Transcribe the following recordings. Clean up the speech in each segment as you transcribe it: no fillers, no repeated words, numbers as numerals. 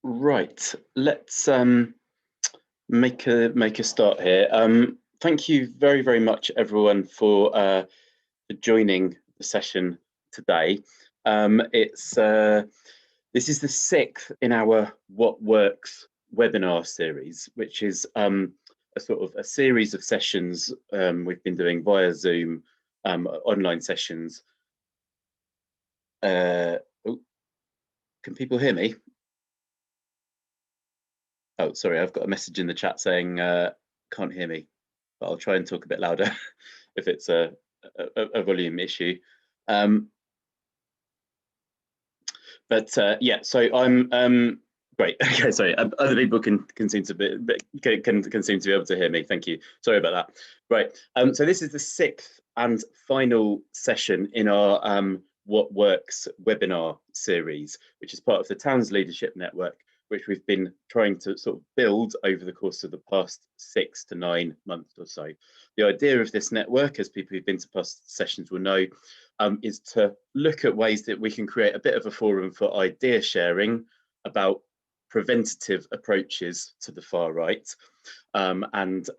Right, let's make a start here. Thank you very much, everyone, for joining the session today. It's This is the sixth in our What Works webinar series, which is a sort of a series of sessions we've been doing via Zoom, online sessions. Oh, can people hear me? Oh, sorry, I've got a message in the chat saying can't hear me, but I'll try and talk a bit louder if it's a volume issue. Yeah, so I'm great. Okay, sorry. Other people can seem to be can seem to be able to hear me. Thank you. Sorry about that. Right. So this is the sixth and final session in our What Works webinar series, which is part of the Towns Leadership Network, which we've been trying to sort of build over the course of the past 6 to 9 months or so. The idea of this network, as people who've been to past sessions will know, is to look at ways that we can create a bit of a forum for idea sharing about preventative approaches to the far right, and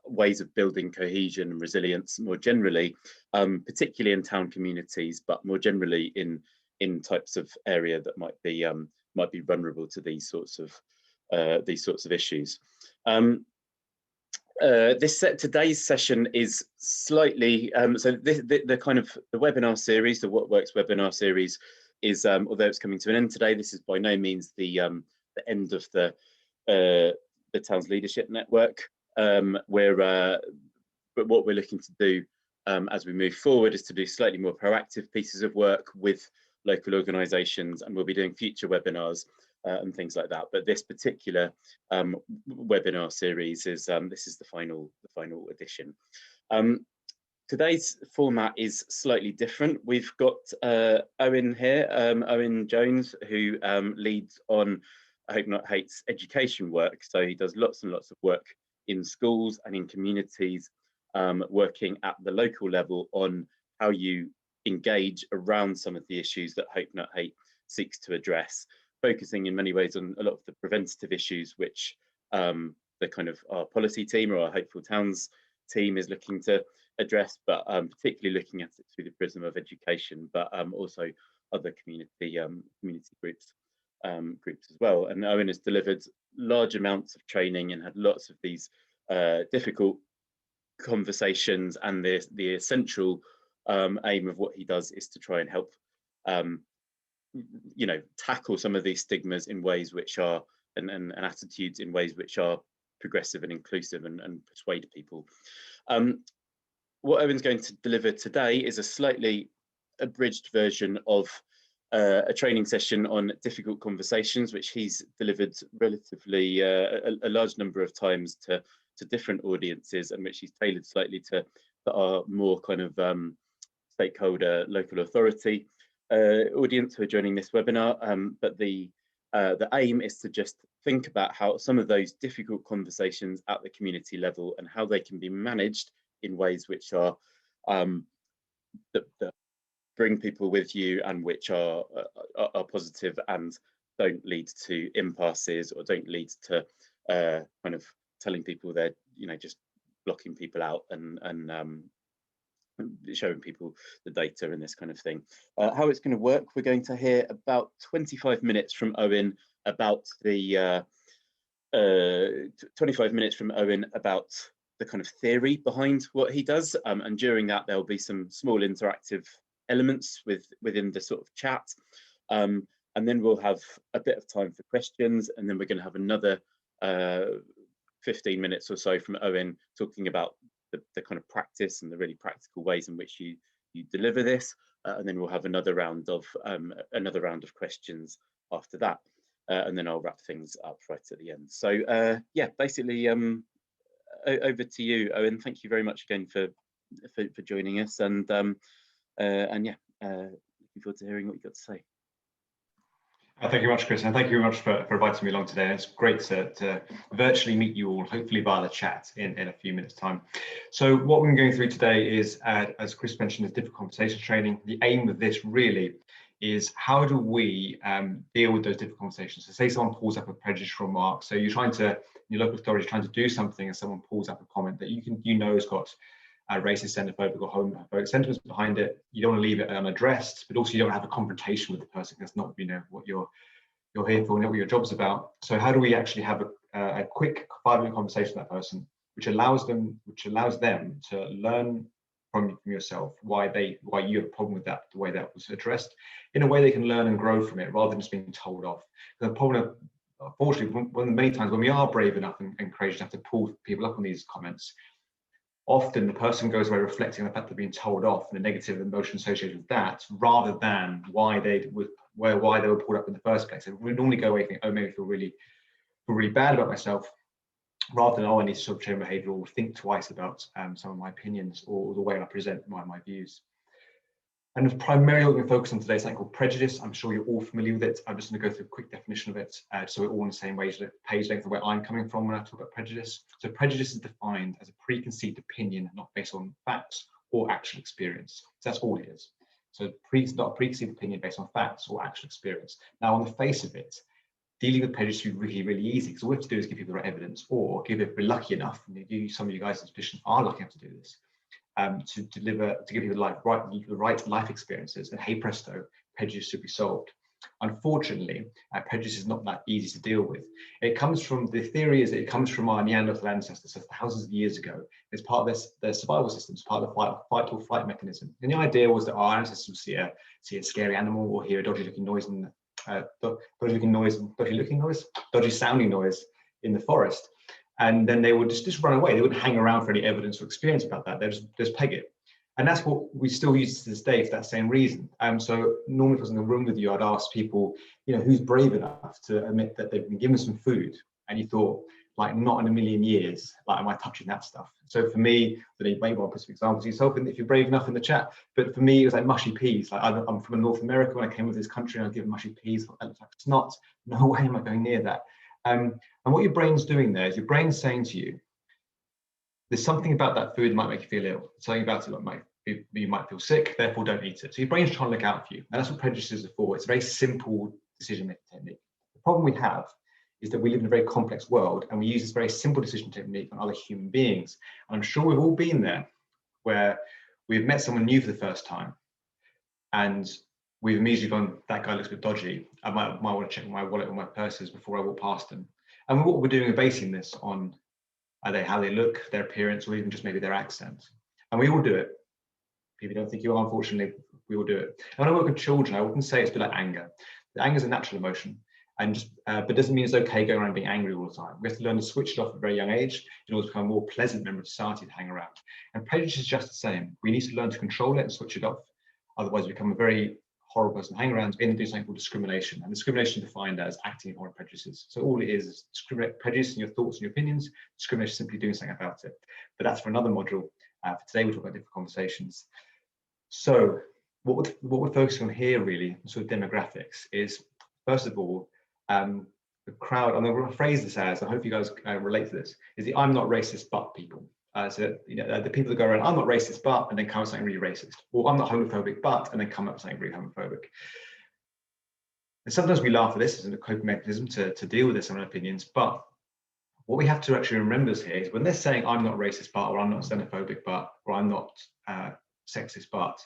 ways of building cohesion and resilience more generally, particularly in town communities, but more generally in types of area that might be vulnerable to these sorts of issues. Today's session is slightly the kind of the webinar series, the What Works webinar series, is although it's coming to an end today, this is by no means the end of the Towns Leadership Network. But what we're looking to do as we move forward is to do slightly more proactive pieces of work with local organisations, and we'll be doing future webinars and things like that. But this particular webinar series is this is the final edition. Today's format is slightly different. We've got Owen here, Owen Jones, who leads on Hope Not Hate's education work. So he does lots and lots of work in schools and in communities, working at the local level on how you engage around some of the issues that Hope Not Hate seeks to address, focusing in many ways on a lot of the preventative issues which the kind of our policy team or our Hopeful Towns team is looking to address, but particularly looking at it through the prism of education, but also other community groups as well. And Owen has delivered large amounts of training and had lots of these difficult conversations, and the essential aim of what he does is to try and help tackle some of these stigmas in ways which are and attitudes in ways which are progressive and inclusive and persuade people. What Owen's going to deliver today is a slightly abridged version of a training session on difficult conversations, which he's delivered relatively a large number of times to different audiences, and which he's tailored slightly to our more kind of stakeholder, local authority audience who are joining this webinar. But the aim is to just think about how some of those difficult conversations at the community level and how they can be managed in ways which are that bring people with you and which are positive and don't lead to impasses or don't lead to kind of telling people they're just blocking people out and showing people the data and this kind of thing. How it's going to work, we're going to hear about 25 minutes from Owen about the 25 minutes from Owen about the kind of theory behind what he does, and during that there'll be some small interactive elements within the sort of chat, and then we'll have a bit of time for questions, and then we're going to have another 15 minutes or so from Owen talking about the kind of practice and the really practical ways in which you deliver this, and then we'll have another round of questions after that, and then I'll wrap things up right at the end. So yeah, basically over to you, Owen. Thank you very much again for joining us, and yeah, looking forward to hearing what you've got to say. Thank you very much, Chris, and thank you very much for inviting me along today. It's great to virtually meet you all, hopefully via the chat in a few minutes' time. So what we're going through today is, as Chris mentioned, is difficult conversation training. The aim of this really is how do we deal with those difficult conversations? So say someone pulls up a prejudicial remark. So you're trying to, your local authority is trying to do something, and someone pulls up a comment that you know has got racist, xenophobic, or homophobic sentiments behind it. You don't want to leave it unaddressed, but also you don't have a confrontation with the person. That's not, you know, what you're here for, and what your job's about. So how do we actually have a quick 5-minute conversation with that person, which allows them to learn from yourself why you have a problem with that, the way that was addressed, in a way they can learn and grow from it, rather than just being told off. The problem, unfortunately, one of the many times when we are brave enough and courageous enough to pull people up on these comments, often the person goes away reflecting on the fact they're being told off and the negative emotion associated with that, rather than why they were pulled up in the first place. And we normally go away thinking, oh, maybe I feel really bad about myself, rather than, oh, I need to sort of change behavior or think twice about some of my opinions or the way I present my views. And primarily what we're focused on today is something called prejudice. I'm sure you're all familiar with it. I'm just going to go through a quick definition of it, so we're all on the same page length of where I'm coming from when I talk about prejudice. So prejudice is defined as a preconceived opinion not based on facts or actual experience. So that's all it is. So not a preconceived opinion based on facts or actual experience. Now, on the face of it, dealing with prejudice is really easy, because all we have to do is give people the right evidence, or if we're lucky enough, and some of you guys in this position are lucky enough to do this, to give people the right life experiences, and hey presto, prejudice should be solved. Unfortunately, prejudice is not that easy to deal with. The theory is that it comes from our Neanderthal ancestors, so thousands of years ago. It's part of their survival system, it's part of the fight or flight mechanism. And the idea was that our ancestors would see a scary animal or hear a dodgy sounding noise in the forest, and then they would just run away. They wouldn't hang around for any evidence or experience about that. They just peg it. And that's what we still use to this day for that same reason. So normally if I was in the room with you, I'd ask people, you know, who's brave enough to admit that they've been given some food, and you thought, like, not in a million years, like, am I touching that stuff? So for me, you may want to put some examples yourself if you're brave enough in the chat, but for me, it was like mushy peas. Like, I'm from North America. When I came to this country, I was given mushy peas. It's not, no way am I going near that. And what your brain's doing there is your brain's saying to you, there's something about that food that might make you feel ill. Something about it you might feel sick, therefore don't eat it. So your brain's trying to look out for you. And that's what prejudices are for. It's a very simple decision-making technique. The problem we have is that we live in a very complex world, and we use this very simple decision technique on other human beings. And I'm sure we've all been there, where we've met someone new for the first time, and we've immediately gone, that guy looks a bit dodgy. I might want to check my wallet or my purses before I walk past them. And what we're doing is basing this on how they look, their appearance, or even just maybe their accent. And we all do it. If you don't think you are, unfortunately, we will do it. And when I work with children, I often say it's a bit like anger. Anger is a natural emotion, and but it doesn't mean it's okay going around being angry all the time. We have to learn to switch it off at a very young age in order to become a more pleasant member of society to hang around. And prejudice is just the same. We need to learn to control it and switch it off. Otherwise, we become a very horrible person to hang around and do something called discrimination. And discrimination is defined as acting upon prejudices. So all it is prejudice in your thoughts and your opinions. Discrimination is simply doing something about it. But that's for another module. For today, we'll talk about different conversations. So what we're focusing on here, really, sort of demographics, is first of all, the crowd. I'm going to phrase this as, I hope you guys relate to this, is the I'm not racist but people. So you know, the people that go around, I'm not racist but, and then come up with something really racist, or I'm not homophobic but, and then come up with something really homophobic. And sometimes we laugh at this as a coping mechanism to deal with this on our opinions, but what we have to actually remember here is when they're saying I'm not racist but, or I'm not xenophobic but, or I'm not sexist but,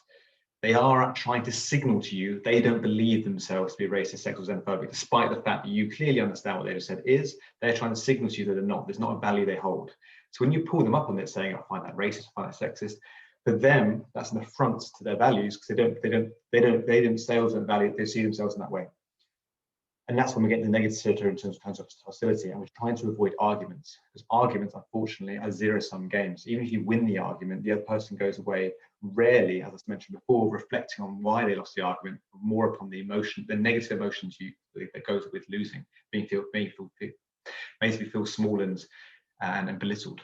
they are trying to signal to you they don't believe themselves to be racist, sexist, or xenophobic, despite the fact that you clearly understand what they just said is. They're trying to signal to you that they're not. There's not a value they hold. So when you pull them up on it, saying I find that racist, I find that sexist, for them that's an affront to their values, because they don't see themselves in that way. And that's when we get the negative territory in terms of hostility, and we're trying to avoid arguments, because arguments, unfortunately, are zero-sum games. Even if you win the argument, the other person goes away rarely, as I mentioned before, reflecting on why they lost the argument, more upon the emotion, the negative emotions that goes with losing, makes me feel small and belittled.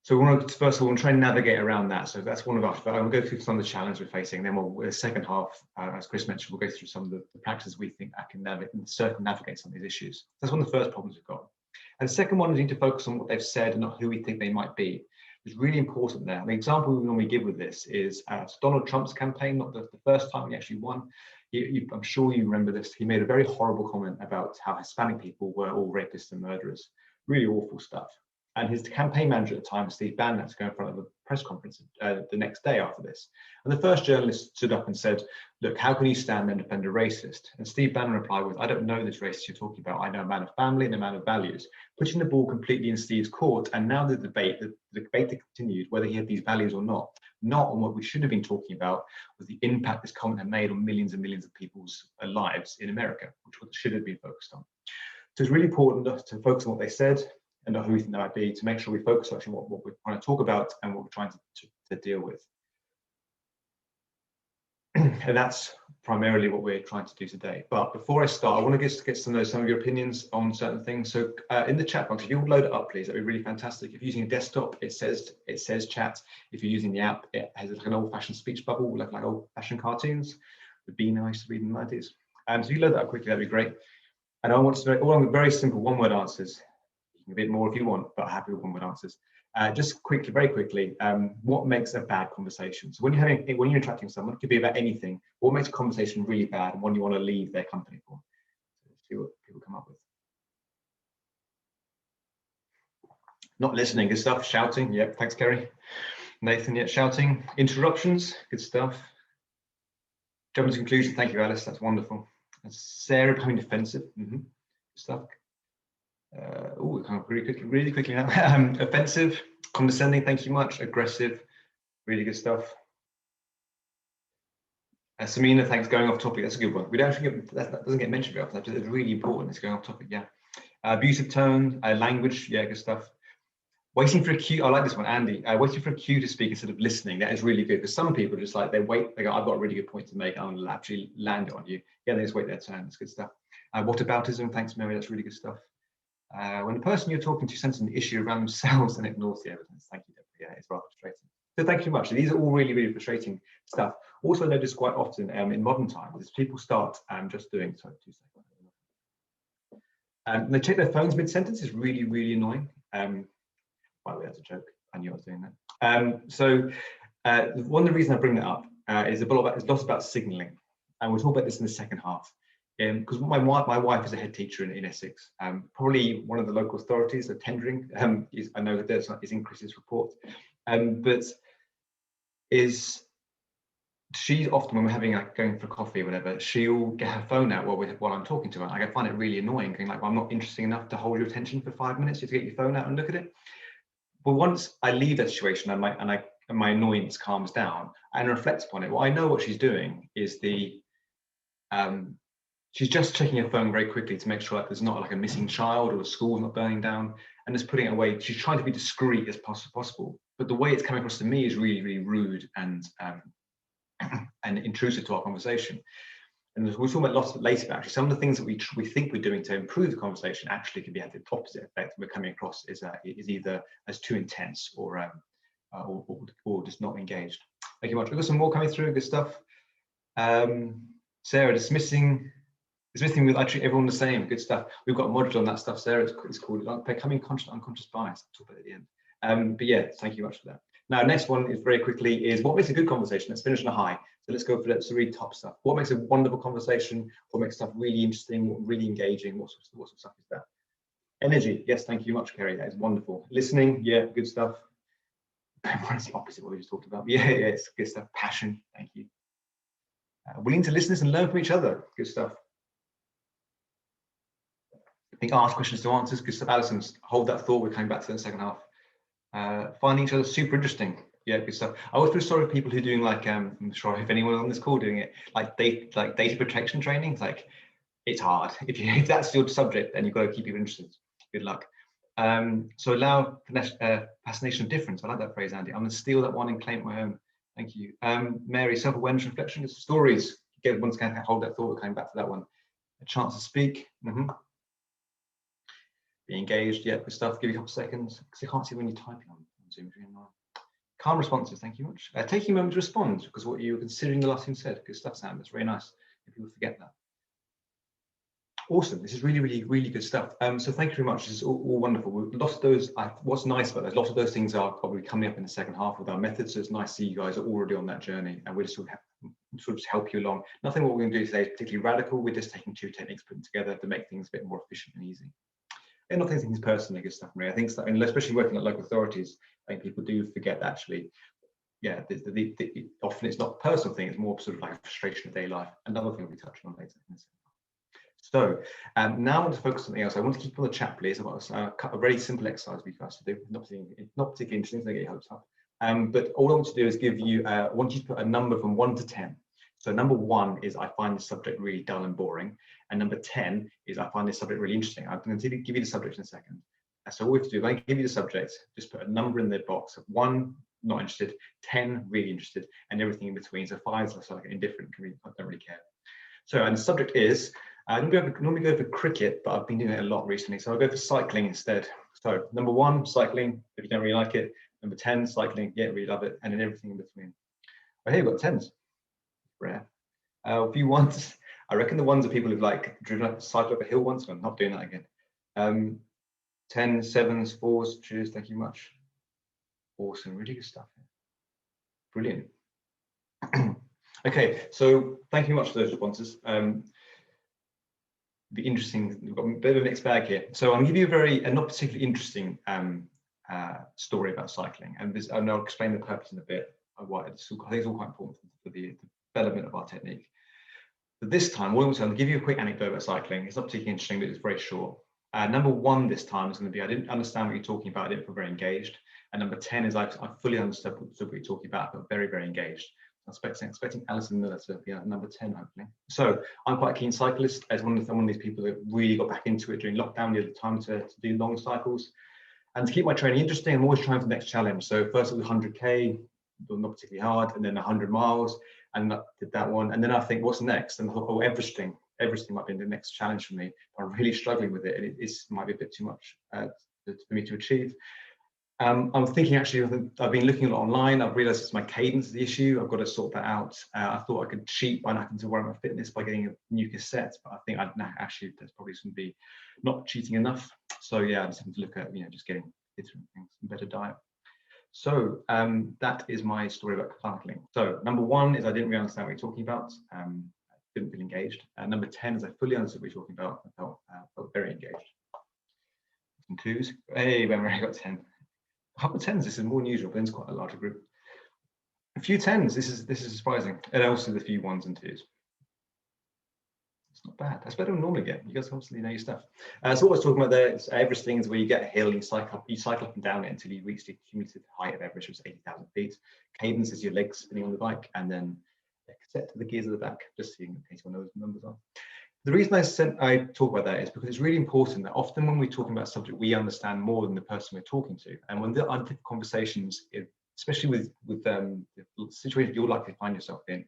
So we want to, first of all, try and navigate around that. So that's one of our, I'll go through some of the challenges we're facing. Then the second half, as Chris mentioned, we'll go through some of the practices we think that can circumnavigate some of these issues. That's one of the first problems we've got. And the second one is we need to focus on what they've said and not who we think they might be. It's really important there. The example we normally give with this is Donald Trump's campaign, not the first time he actually won. I'm sure you remember this. He made a very horrible comment about how Hispanic people were all rapists and murderers. Really awful stuff. And his campaign manager at the time, Steve Bannon, had to go in front of a press conference the next day after this. And the first journalist stood up and said, look, how can you stand there and defend a racist? And Steve Bannon replied with, I don't know this racist you're talking about. I know a man of family and a man of values, putting the ball completely in Steve's court. And now the debate that continued, whether he had these values or not on what we should have been talking about was the impact this comment had made on millions and millions of people's lives in America, which should have been focused on. So it's really important to focus on what they said and who we think that might be, to make sure we focus actually on what we're trying to talk about and what we're trying to deal with. And that's primarily what we're trying to do today. But before I start, I want to get to know some of your opinions on certain things. So in the chat box, if you would load it up, please, that'd be really fantastic. If you're using a desktop, it says chat. If you're using the app, it has like an old-fashioned speech bubble, like old-fashioned cartoons. The Bean I used to read in the 90s. So if you load that up quickly, that'd be great. And I want to make all very simple one-word answers. A bit more if you want, but happy with one-word answers. Just quickly, very quickly, what makes a bad conversation? So when you're interacting with someone, it could be about anything. What makes a conversation really bad and one you want to leave their company for? So let's see what people come up with. Not listening, good stuff. Shouting, yep, thanks, Kerry. Nathan, yeah, shouting. Interruptions, good stuff. Jumping to conclusion, thank you, Alice, that's wonderful. And Sarah becoming defensive, good stuff. Oh, kind of really quickly now. Offensive, condescending, thank you much. Aggressive, really good stuff. Samina, thanks. Going off topic, that's a good one. We don't actually that doesn't get mentioned very often. It's really important. It's going off topic, yeah. Abusive tone, language, yeah, good stuff. Waiting for a cue. I like this one, Andy. Waiting for a cue to speak instead of listening. That is really good because some people just like they wait. They go, I've got a really good point to make. I'm going to actually land it on you. Yeah, they just wait their turn. That's good stuff. Whataboutism. Thanks, Mary. That's really good stuff. When the person you're talking to sends an issue around themselves and ignores the evidence. Thank you, Deborah. Yeah, it's rather frustrating. So thank you very much. These are all really, really frustrating stuff. Also noticed quite often in modern times is people start just doing, sorry, 2 seconds. They check their phones mid-sentence is really, really annoying. By the way, that's a joke. I knew I was doing that. One of the reasons I bring that up is lots about signalling. And we'll talk about this in the second half. Because my wife is a head teacher in Essex. Probably one of the local authorities are tendering. I know that there's increases report, but she's often when we're having going for coffee or whatever, she'll get her phone out while I'm talking to her. I find it really annoying, going like, well, I'm not interesting enough to hold your attention for 5 minutes. You have to get your phone out and look at it. But once I leave that situation and my annoyance calms down and reflect upon it, well, I know what she's doing is she's just checking her phone very quickly to make sure that there's not like a missing child or a school not burning down, and just putting it away. She's trying to be discreet as possible, but the way it's coming across to me is really, really rude and intrusive to our conversation. And we'll talk about lots of it later, but actually some of the things that we think we're doing to improve the conversation actually can be had the opposite effect. We're coming across is either as too intense or just not engaged. Thank you much. We've got some more coming through, good stuff. Sarah, dismissing with actually everyone the same, good stuff. We've got a module on that stuff, Sarah. It's called Becoming Conscious Unconscious Bias. I'll talk about it at the end. But yeah, thank you much for that. Now, next one is very quickly is what makes a good conversation? Let's finish on a high. So let's go for that. So really top stuff. What makes a wonderful conversation? What makes stuff really interesting, really engaging? What sort of stuff is that? Energy. Yes, thank you much, Kerry. That is wonderful. Listening. Yeah, good stuff. It's the opposite of what we just talked about. Yeah, it's good stuff. Passion. Thank you. Willing to listen and learn from each other. Good stuff. I think ask questions to answers. Good stuff. Alison, hold that thought. We're coming back to that in the second half. Finding each other super interesting. Yeah, good stuff. I always feel sorry for people who are doing like I'm sure if anyone on this call doing it like data protection training. It's like it's hard. If that's your subject, then you've got to keep people interested. Good luck. So allow fascination of difference. I like that phrase, Andy. I'm going to steal that one and claim it my own. Thank you. Mary, self-awareness, reflection, is stories. Get one's going to hold that thought. We're coming back to that one. A chance to speak. Be engaged. Yeah, good stuff. Give you a couple of seconds because I can't see when you're typing on Zoom. Calm responses. Thank you much. Taking a moment to respond because what you were considering the last thing said. Good stuff, Sam. That's very nice. If people forget that. Awesome. This is really, really, really good stuff. So thank you very much. This is all wonderful. Lots of those, what's nice about those, lots of those things are probably coming up in the second half with our methods. So it's nice to see you guys are already on that journey, and we're just sort of help you along. Nothing what we're going to do today is particularly radical. We're just taking two techniques, put them together to make things a bit more efficient and easy. And not taking things personally, good stuff, Maria. I think, and especially working at local authorities, I think people do forget that actually, yeah, often it's not a personal thing, it's more sort of like a frustration of daily life. Another thing we'll be touching on later. So now I want to focus on something else. I want to keep on the chat, please. I've got a very simple exercise for you guys to do. Not particularly interesting, so don't get your hopes up. But all I want to do is give you, I want you to put a number from 1 to 10. So number 1 is I find this subject really dull and boring. And number 10 is I find this subject really interesting. I'm going to give you the subject in a second. So all we have to do, if I give you the subject, just put a number in the box of 1, not interested, 10, really interested, and everything in between. So 5 is like indifferent, I don't really care. So, and the subject is, I normally go for cricket, but I've been doing it a lot recently. So I'll go for cycling instead. So number 1, cycling, if you don't really like it. Number 10, cycling, yeah, really love it. And then everything in between. Well, here we've got 10s. Rare. A few 1s. I reckon the 1s are people who've like driven up, cycled up a hill once. I'm not doing that again. 10s, 7s, 4s, cheers, thank you much. Awesome, really good stuff. Brilliant. Okay, so thank you much for those responses. Be interesting, we've got a bit of a mixed bag here. So I'm going to give you a not particularly interesting story about cycling, and I'll explain the purpose in a bit of why I think it's all quite important for the development of our technique. But this time, what I'm going to give you a quick anecdote about cycling. It's not particularly interesting, but it's very short. Number 1 this time is going to be, I didn't understand what you're talking about, I didn't feel very engaged. And number 10 is I fully understood what you're talking about, but very, very engaged. I'm expecting Alison Miller to be at number 10, hopefully. So I'm quite a keen cyclist. As one of these people that really got back into it during lockdown, the time to do long cycles. And to keep my training interesting, I'm always trying for the next challenge. So first it was 100K, not particularly hard, and then 100 miles, and I did that one. And then I think, what's next? And I thought, oh, Everesting might be the next challenge for me. I'm really struggling with it, and it might be a bit too much for me to achieve. I'm thinking, actually, I've been looking a lot online. I've realized it's my cadence is the issue. I've got to sort that out. I thought I could cheat by not having to worry about fitness by getting a new cassette, but I think actually that's probably going to be not cheating enough. So yeah, I just have to look at, just getting different things, better diet. So that is my story about cycling. So number 1 is I didn't really understand what you're talking about. Didn't feel engaged. Number 10 is I fully understood what you're talking about. I felt very engaged. Some 2s. Hey, when I got 10. A couple of 10s, this is more than usual, but it's quite a larger group. A few 10s, this is surprising. And also the few 1s and 2s. It's not bad. That's better than normally get. You guys obviously know your stuff. So what I was talking about there is Everesting is where you get a hill, you cycle up and down it until you reach the cumulative height of Everest, which is 80,000 feet. Cadence is your legs spinning on the bike, and then set to the gears at the back, just so in case you know what those numbers are. The reason I talk about that is because it's really important that often when we're talking about a subject, we understand more than the person we're talking to. And when there are different conversations, especially with the situation you're likely to find yourself in,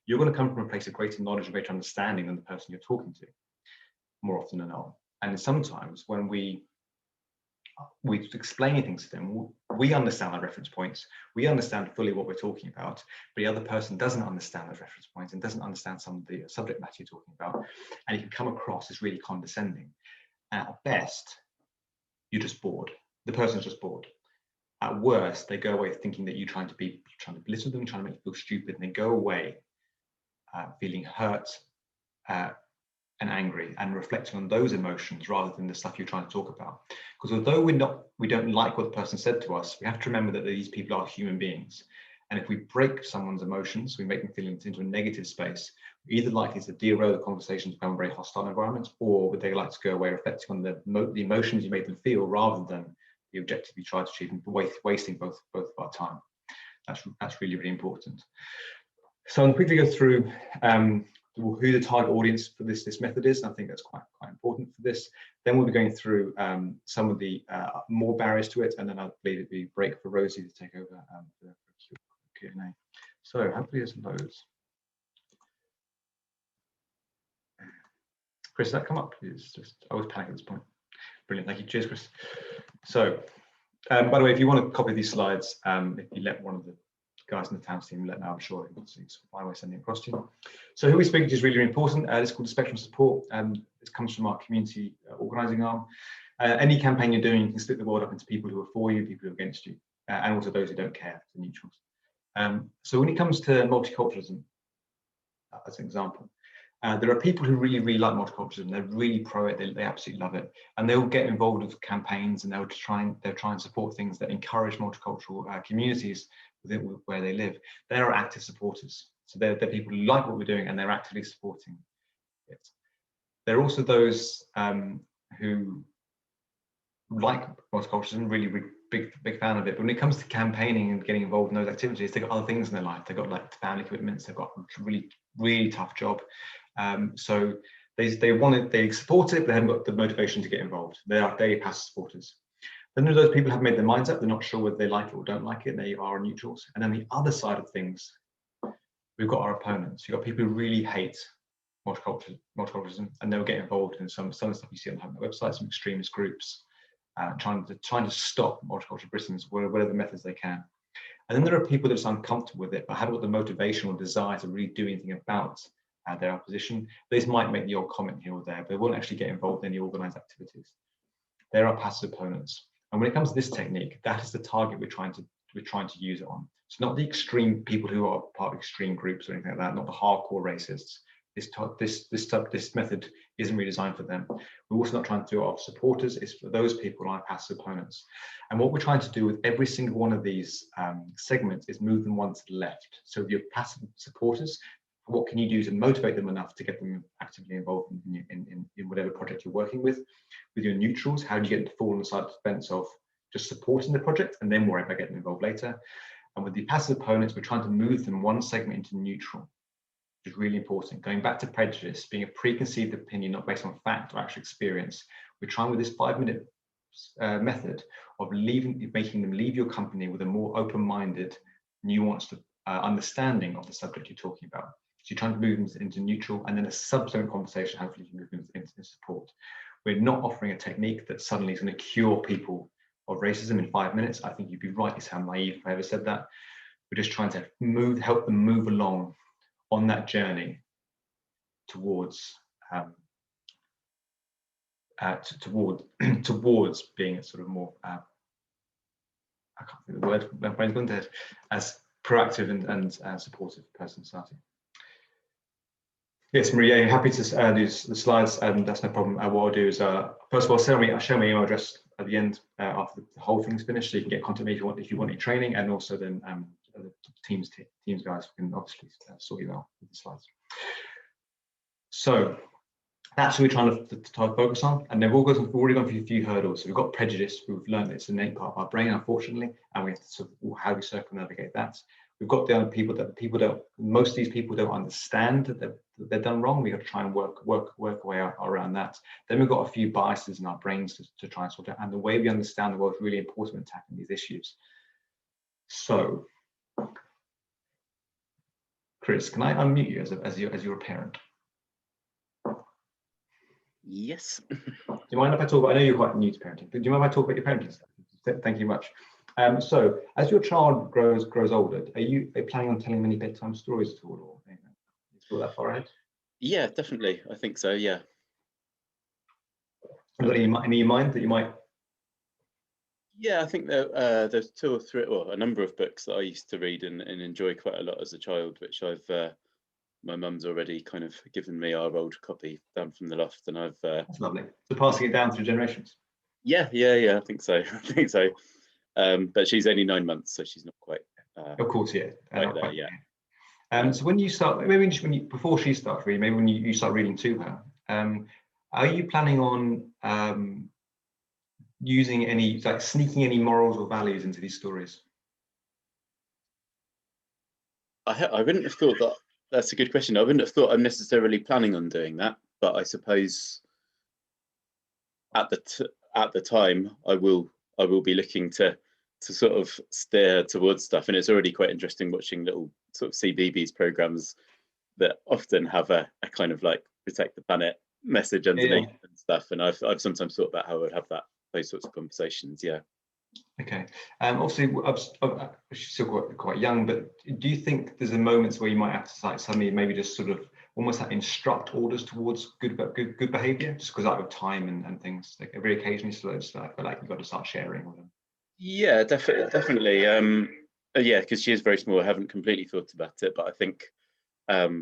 you're going to come from a place of greater knowledge and greater understanding than the person you're talking to, more often than not. And sometimes when we're explaining things to them, we understand our reference points, we understand fully what we're talking about, but the other person doesn't understand those reference points and doesn't understand some of the subject matter you're talking about, and you can come across as really condescending. At best, you're just bored. The person's just bored. At worst, they go away thinking that you're trying to belittle them, trying to make you feel stupid, and they go away feeling hurt and angry, and reflecting on those emotions rather than the stuff you're trying to talk about. Because although we don't like what the person said to us, we have to remember that these people are human beings. And if we break someone's emotions, we make them feel into a negative space, we're either likely to derail the conversation to become a very hostile environment, or would they like to go away reflecting on the emotions you made them feel rather than the objective you tried to achieve, and wasting both of our time. That's really, really important. So I'll quickly go through who the target audience for this method is. I think that's quite important for this. Then we'll be going through some of the more barriers to it, and then I'll leave it be break for Rosie to take over for Q&A. So hopefully there's loads. Chris, that come up? It's just I always panic at this point. Brilliant, thank you. Cheers, Chris. So, by the way, if you want to copy these slides, if you let one of the guys in the TAMS team let know, I'm sure it's by way sending across to you. So who we speaking to is really, really important. It's called the spectrum support. This comes from our community organising arm. Any campaign you're doing, you can split the world up into people who are for you, people who are against you, and also those who don't care, the neutrals. So when it comes to multiculturalism, as an example, there are people who really, really like multiculturalism. They're really pro it. They absolutely love it, and they'll get involved with campaigns, and they'll try and support things that encourage multicultural communities within where they live. They are active supporters. So they're people who like what we're doing, and they're actively supporting it. There are also those who like multiculturalism, really, really big fan of it. But when it comes to campaigning and getting involved in those activities, they've got other things in their life. They've got like family commitments. They've got a really, really tough job. So they support it, but they haven't got the motivation to get involved. They are passive supporters. Then there are those people who have made their minds up. They're not sure whether they like it or don't like it. They are neutrals. And then the other side of things, we've got our opponents. You've got people who really hate multiculturalism, and they'll get involved in some of the stuff you see on the website, some extremist groups, trying to stop multicultural Britons, whatever methods they can. And then there are people that are uncomfortable with it, but haven't got the motivation or desire to really do anything about their opposition. These might make the odd comment here or there, but they won't actually get involved in any organised activities. There are passive opponents. And when it comes to this technique, that is the target we're trying to use it on. It's not the extreme people who are part of extreme groups or anything like that, not the hardcore racists. This method isn't really designed for them. We're also not trying to do it off supporters. It's for those people who are passive opponents. And what we're trying to do with every single one of these segments is move them one to the left. So with your passive supporters, what can you do to motivate them enough to get them actively involved in whatever project you're working with? With your neutrals, how do you get them to fall on the side of the fence of just supporting the project and then worry about getting involved later? And with the passive opponents, we're trying to move them one segment into neutral, which is really important. Going back to prejudice, being a preconceived opinion, not based on fact or actual experience. We're trying with this 5-minute method of making them leave your company with a more open-minded, nuanced understanding of the subject you're talking about. So you're trying to move them into neutral, and then a subsequent conversation, hopefully you can move them into support. We're not offering a technique that suddenly is going to cure people of racism in 5 minutes. I think you'd be right to sound naive if I ever said that. We're just trying to help them move along on that journey towards towards being a sort of more I can't think of the word, my brain's gone dead, as proactive and supportive person in society. Yes, Maria, happy to do the slides, and that's no problem. What I'll do is, first of all, I'll share my email address at the end after the whole thing's finished, so you can get contact me if you want any training, and also then the Teams guys can obviously sort you out with the slides. So that's what we're trying to focus on, and we've already gone through a few hurdles. So we've got prejudice. We've learned it's an innate part of our brain, unfortunately, and we have to sort of how we circumnavigate that. We've got the other people that most of these people don't understand that they're done wrong. We have to try and work a way around that. Then we've got a few biases in our brains to try and sort out, and the way we understand the world is really important in tackling these issues. So, Chris, can I unmute you as you're a parent? Yes. Do you mind if I talk about, I know you're quite new to parenting, but do you mind if I talk about your parenting? Thank you much. So as your child grows older, are you planning on telling many bedtime stories at all, or anything? Is that far ahead? Yeah, definitely. I think so. Yeah. Have you got any in mind that you might? Yeah, I think there's 2 or 3, or a number of books that I used to read and enjoy quite a lot as a child, which my mum's already kind of given me our old copy down from the loft, and I've. That's lovely. So passing it down through generations. Yeah, I think so. But she's only 9 months, so she's not quite. Of course, yeah. Right there, yeah. So when you start, maybe before she starts reading, maybe when you start reading to her, are you planning on using any, like sneaking any morals or values into these stories? I wouldn't have thought that. That's a good question. I wouldn't have thought I'm necessarily planning on doing that, but I suppose at the time I will be looking to sort of steer towards stuff, and it's already quite interesting watching little sort of CBeebies programs that often have a kind of like protect the planet message underneath and stuff, and I've sometimes thought about how I would have those sorts of conversations. Yeah. Okay. Obviously, she's still quite young, but do you think there's a moments where you might have to like suddenly maybe just sort of almost like instruct orders towards good behavior, just because out of time and things. Like very occasionally, so I feel like you've got to start sharing with them. Yeah, definitely. Yeah, because she is very small. I haven't completely thought about it, but I think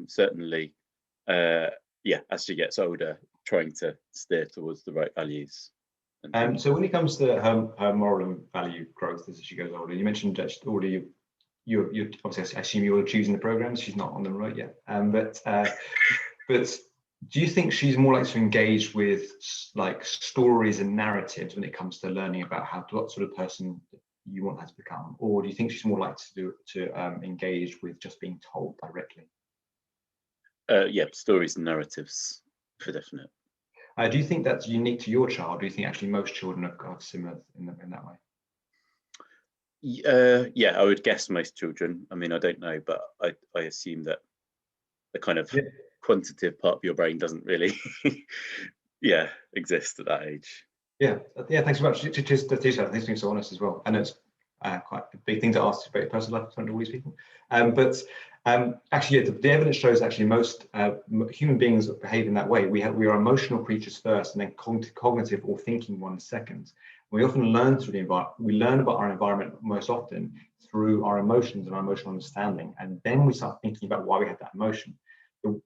certainly, yeah, as she gets older, trying to steer towards the right values. So when it comes to her moral and value growth as she goes older, you mentioned that already you obviously, I assume you're choosing the programs. She's not on them right yet, but do you think she's more likely to engage with like stories and narratives when it comes to learning about what sort of person you want her to become, or do you think she's more likely to engage with just being told directly? Yeah, stories and narratives for definite. Do you think that's unique to your child? Do you think actually most children are similar in that way? Yeah, I would guess most children. I mean, I don't know, but I assume that the kind of quantitative part of your brain doesn't really yeah, exist at that age. Yeah, thanks so much. Thanks for being so honest as well. I know it's quite a big thing to ask about your personal life in front of all these people. Actually, yeah, the evidence shows actually most human beings behave in that way. We are emotional creatures first, and then cognitive or thinking ones second. We often learn through the environment. We learn about our environment most often through our emotions and our emotional understanding, and then we start thinking about why we have that emotion. The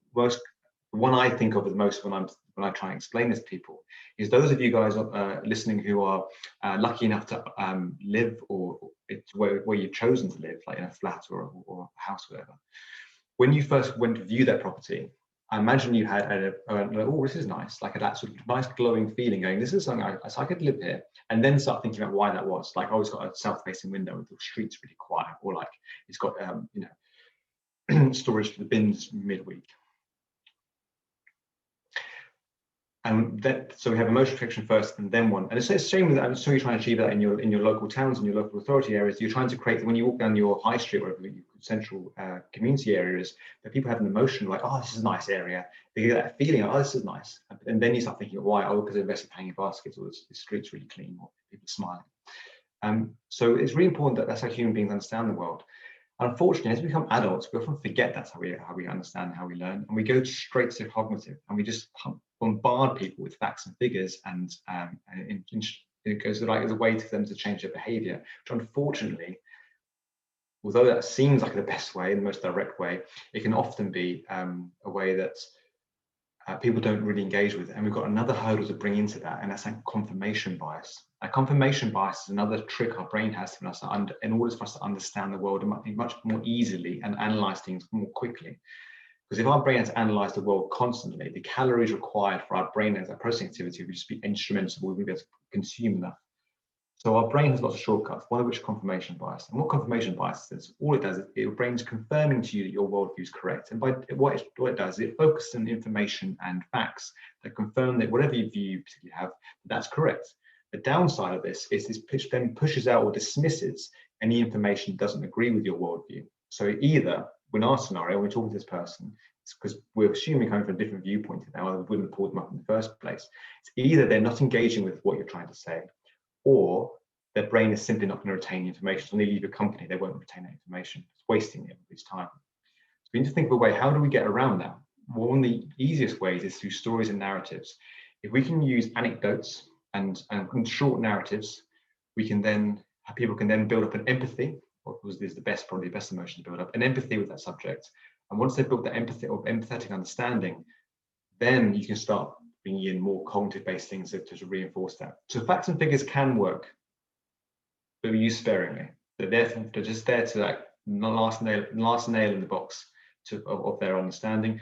one I think of the most when I try and explain this to people is those of you guys listening who are lucky enough to live or it's where you've chosen to live, like in a flat or a house, or whatever. When you first went to view that property, I imagine you had oh, this is nice, like that sort of nice glowing feeling, going, this is something I could live here, and then start thinking about why that was. Like, oh, it's got a south-facing window, with the streets really quiet, or like it's got you know, storage for the bins midweek. And so we have emotional connection first, and then one. And it's the same with that. I'm sure you're trying to achieve that in your local towns and your local authority areas. You're trying to create, when you walk down your high street or central community areas, that people have an emotion like, oh, this is a nice area. They get that feeling, oh, this is nice. And then you start thinking, why? Oh, because they're hanging baskets, or the street's really clean, or people smiling. So it's really important that that's how human beings understand the world. Unfortunately, as we become adults, we often forget that's how we understand, how we learn, and we go straight to cognitive, and we just bombard people with facts and figures, and it goes like as a way for them to change their behavior, which unfortunately, although that seems like the best way, the most direct way, it can often be a way that people don't really engage with. And we've got another hurdle to bring into that, and that's that confirmation bias. Confirmation bias is another trick our brain has in order for us to understand the world much more easily and analyze things more quickly. Because if our brain has to analyze the world constantly, the calories required for our brain as a processing activity would just be instrumental. We would be able to consume enough. So our brain has lots of shortcuts, one of which is confirmation bias. And what confirmation bias is, all it does is your brain's confirming to you that your worldview is correct. And by what it does is it focuses on information and facts that confirm that whatever view you particularly have, that's correct. The downside of this is this pitch then pushes out or dismisses any information that doesn't agree with your worldview. So either, in our scenario, when we're talking to this person, it's because we're assuming coming from a different viewpoint to them, or we wouldn't have pulled them up in the first place. It's either they're not engaging with what you're trying to say, or their brain is simply not going to retain the information. So when they leave a company, they won't retain that information. It's wasting everybody's time. So we need to think of a way, how do we get around that? Well, one of the easiest ways is through stories and narratives. If we can use anecdotes and short narratives, people can then build up an empathy, what is probably the best emotion to build up, an empathy with that subject. And once they've built that empathy or empathetic understanding, then you can start bringing in more cognitive-based things to reinforce that. So facts and figures can work, but we use sparingly. They're just there to like the last nail in the box of their understanding.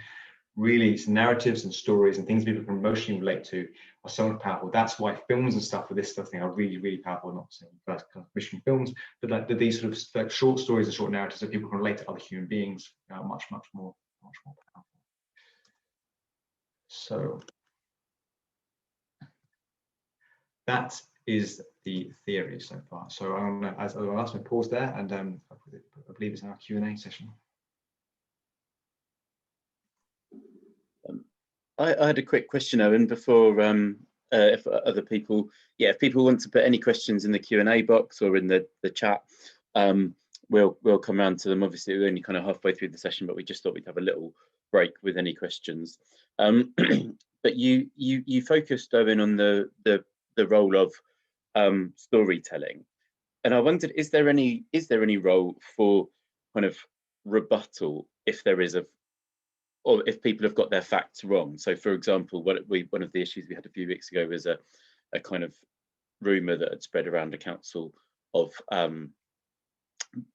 Really, it's narratives and stories and things people can emotionally relate to are so much powerful. That's why films and stuff with this stuff thing are really, really powerful. Not saying first commission films, but like these sort of like short stories and short narratives that people can relate to other human beings are much more powerful. So that is the theory so far. So I'll ask my pause there, and I believe it's our Q&A session. I had a quick question, Owen, before if other people, if people want to put any questions in the Q&A box or in the chat, we'll come around to them. Obviously, we're only kind of halfway through the session, but we just thought we'd have a little break with any questions. But you focused, Owen, on the role of storytelling, and I wondered, is there any role for kind of rebuttal if there is or if people have got their facts wrong? So, for example, one of the issues we had a few weeks ago was a kind of rumor that had spread around the council of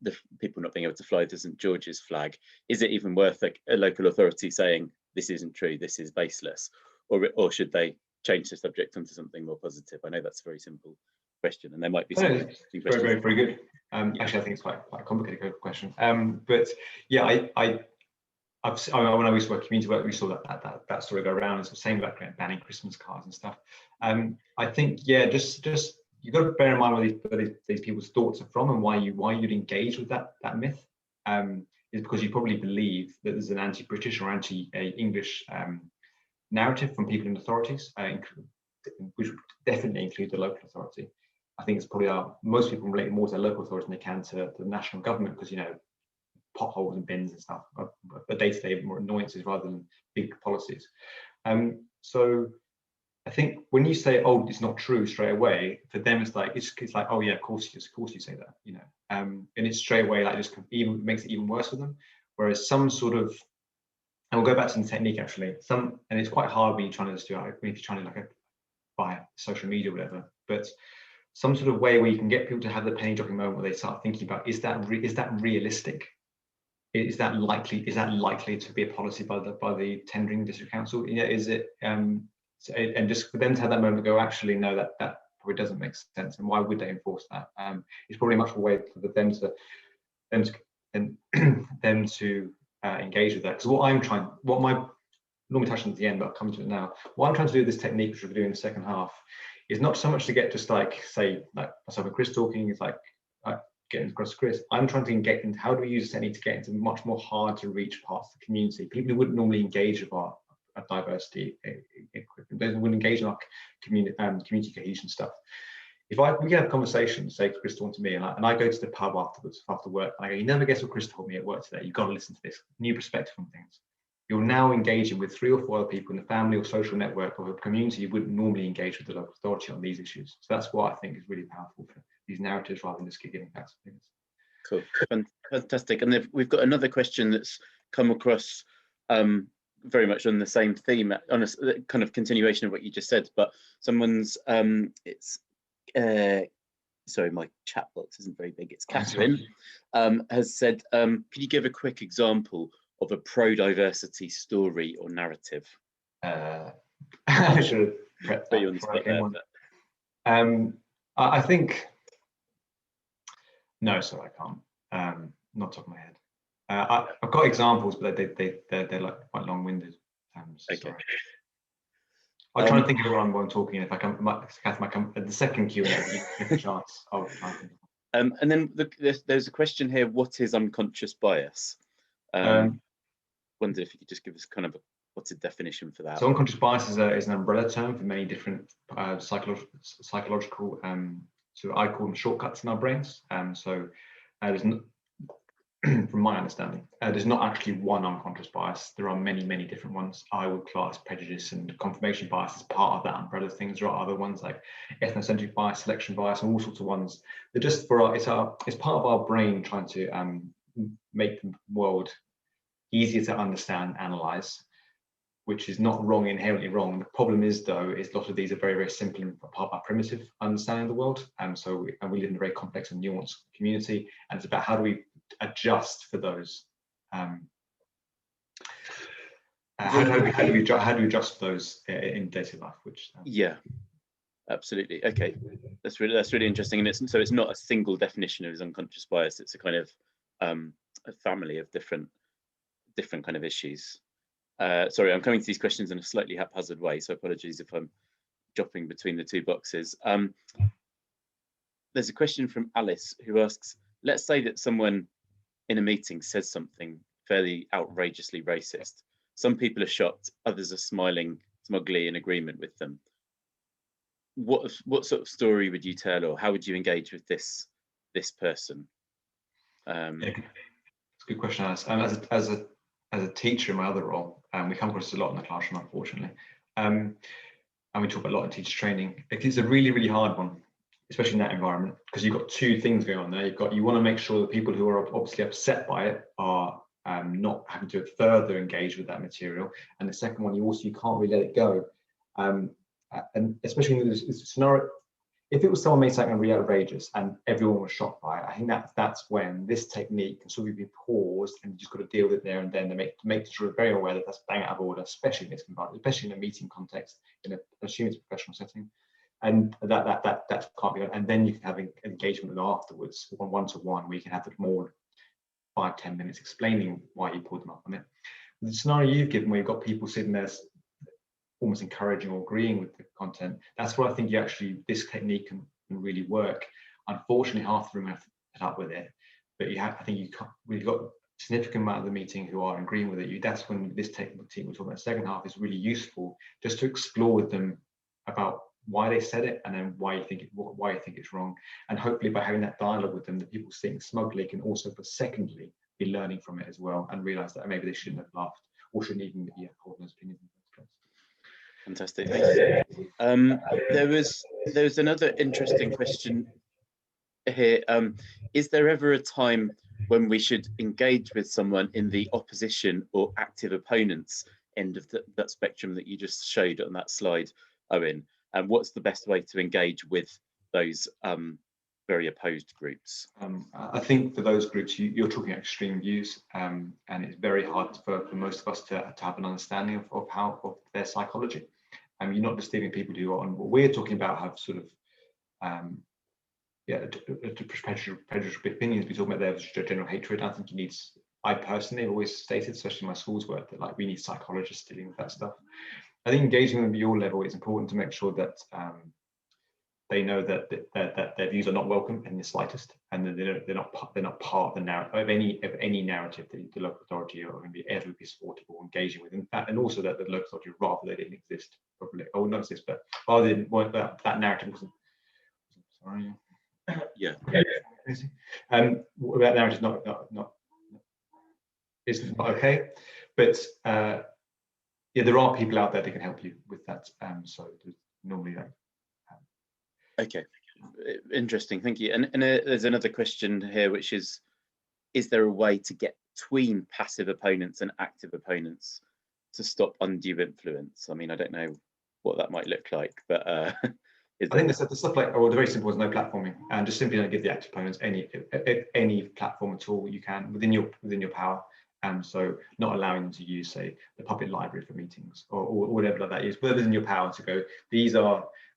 the people not being able to fly the St George's flag. Is it even worth a local authority saying this isn't true, this is baseless, or should they change the subject onto something more positive? I know that's a very simple question, and there might be some very, very good. Actually, I think it's quite a complicated question. But yeah, when I used to work community work, we saw that story go around. It's the same about banning Christmas cards and stuff. I think, yeah, just you've got to bear in mind where these people's thoughts are from, and why you'd engage with that myth. Is because you probably believe that there's an anti-British or anti-English narrative from people in authorities, which would definitely include the local authority. I think it's probably most people relate more to the local authority than they can to the national government, because, you know, potholes and bins and stuff are day-to-day more annoyances rather than big policies. So I think when you say, oh, it's not true straight away, for them it's like oh yeah, of course you say that, you know, and it's straight away like just even makes it even worse for them. Whereas some sort of, and we'll go back to the technique actually, and it's quite hard when you're trying to just do it, if you're trying to via social media or whatever, but some sort of way where you can get people to have the penny dropping moment where they start thinking about, is that realistic? Is that likely to be a policy by the tendering district council? You know, is it and just for them to have that moment go, actually no, that probably doesn't make sense, and why would they enforce that? It's probably much more way for them to engage with that. Because what my normally touch on at the end, but I'll come to it now. What I'm trying to do with this technique, which we'll do in the second half, is not so much to get just like, say, like myself and Chris talking, is like getting across to Chris. I'm trying to get into how do we use this technique to get into much more hard to reach parts of the community, people who wouldn't normally engage with our diversity equipment, those who wouldn't engage in our community cohesion stuff. If we can have conversations, say Chris talking to me, and I go to the pub afterwards, after work, and I go, you never guess what Chris told me at work today. You've got to listen to this new perspective on things. You're now engaging with 3 or 4 other people in the family or social network of a community you wouldn't normally engage with the local authority on these issues. So that's what I think is really powerful for these narratives, rather than just giving facts and figures. Cool, fantastic. And we've got another question that's come across very much on the same theme, on a kind of continuation of what you just said, but someone's sorry, my chat box isn't very big. It's Catherine, has said, could you give a quick example of a pro-diversity story or narrative? I should have prepped that. I think, no, sorry, I can't. Not top of my head. I've got examples, but they're like quite long-winded. Okay. Sorry. I'll try and think of what I'm talking. If I come, Catherine might come at the second Q&A. You get a chance. I'll try and think. And then there's a question here: what is unconscious bias? Wonder if you could just give us kind of what's a definition for that. So unconscious bias is an umbrella term for many different psychological, so I call them shortcuts in our brains. So there's from my understanding, there's not actually one unconscious bias. There are many, many different ones. I would class prejudice and confirmation bias as part of that umbrella of things. There are other ones like ethnocentric bias, selection bias, and all sorts of ones. They're just it's part of our brain trying to make the world easier to understand, analyze, which is not wrong, inherently wrong. The problem is, though, is a lot of these are very, very simple and part of our primitive understanding of the world. And we live in a very complex and nuanced community, and it's about how do we adjust for those. How do we adjust for those in day-to-day life? Which yeah, absolutely. Okay, that's really interesting. And it's not a single definition of unconscious bias. It's a kind of a family of different kind of issues. Sorry, I'm coming to these questions in a slightly haphazard way, so apologies if I'm dropping between the 2 boxes. There's a question from Alice who asks, let's say that someone in a meeting says something fairly outrageously racist. Some people are shocked, others are smiling smugly in agreement with them. What sort of story would you tell, or how would you engage with this person? Yeah, it's a good question, Alice. As a as a teacher in my other role, and we come across this a lot in the classroom, unfortunately, and we talk a lot in teacher training. It's a really, really hard one, especially in that environment, because you've got two things going on there. You want to make sure that people who are obviously upset by it are not having to further engage with that material, and the second one, you can't really let it go, and especially in this scenario. If it was someone made something really outrageous and everyone was shocked by it, I think that's when this technique can sort of be paused, and you just got to deal with it there and then, to make sure you're very aware that that's bang out of order, especially in this environment, especially in a meeting context, assuming it's a professional setting, and that can't be done. And then you can have engagement afterwards, one-to-one, where you can have more 5-10 minutes explaining why you pulled them up on it. The scenario you've given, where you've got people sitting there almost encouraging or agreeing with the content, that's where I think this technique can really work. Unfortunately, half the room have to put up with it, but we've got a significant amount of the meeting who are agreeing with it. That's when this technique we're talking about the second half is really useful, just to explore with them about why they said it, and then why you think it's wrong. And hopefully by having that dialogue with them, the people sitting smugly can also, but secondly, be learning from it as well, and realize that maybe they shouldn't have laughed or shouldn't even be holding those opinions in the first place. Fantastic, thank you. There was another interesting question here. Is there ever a time when we should engage with someone in the opposition or active opponents end of that spectrum that you just showed on that slide, Owen? And what's the best way to engage with those very opposed groups? I think for those groups, you're talking extreme views, and it's very hard for most of us to have an understanding of their psychology. You're not just dealing with people who are on what we're talking about have sort of prejudicial opinions. We talk about their general hatred. I think I personally have always stated, especially in my school's work, that we need psychologists dealing with that stuff. I think engaging them at your level is important to make sure that they know that their views are not welcome in the slightest, and that they're not part of the narrative of any narrative that the local authority are going to ever be supportive or engaging with. In fact, and also that the local authority, rather they didn't exist, probably, or not exist, but rather they didn't want that narrative wasn't. Sorry. Yeah. That narrative is not okay, but there are people out there that can help you with that. So normally that. Okay, interesting, thank you. And there's another question here, which is there a way to get between passive opponents and active opponents to stop undue influence? I mean, I don't know what that might look like, but I think the stuff like, the very simple is no platforming, and just simply don't give the active opponents any platform at all you can within your power. So not allowing them to use, say, the public library for meetings or whatever that is, whatever's in your power to go,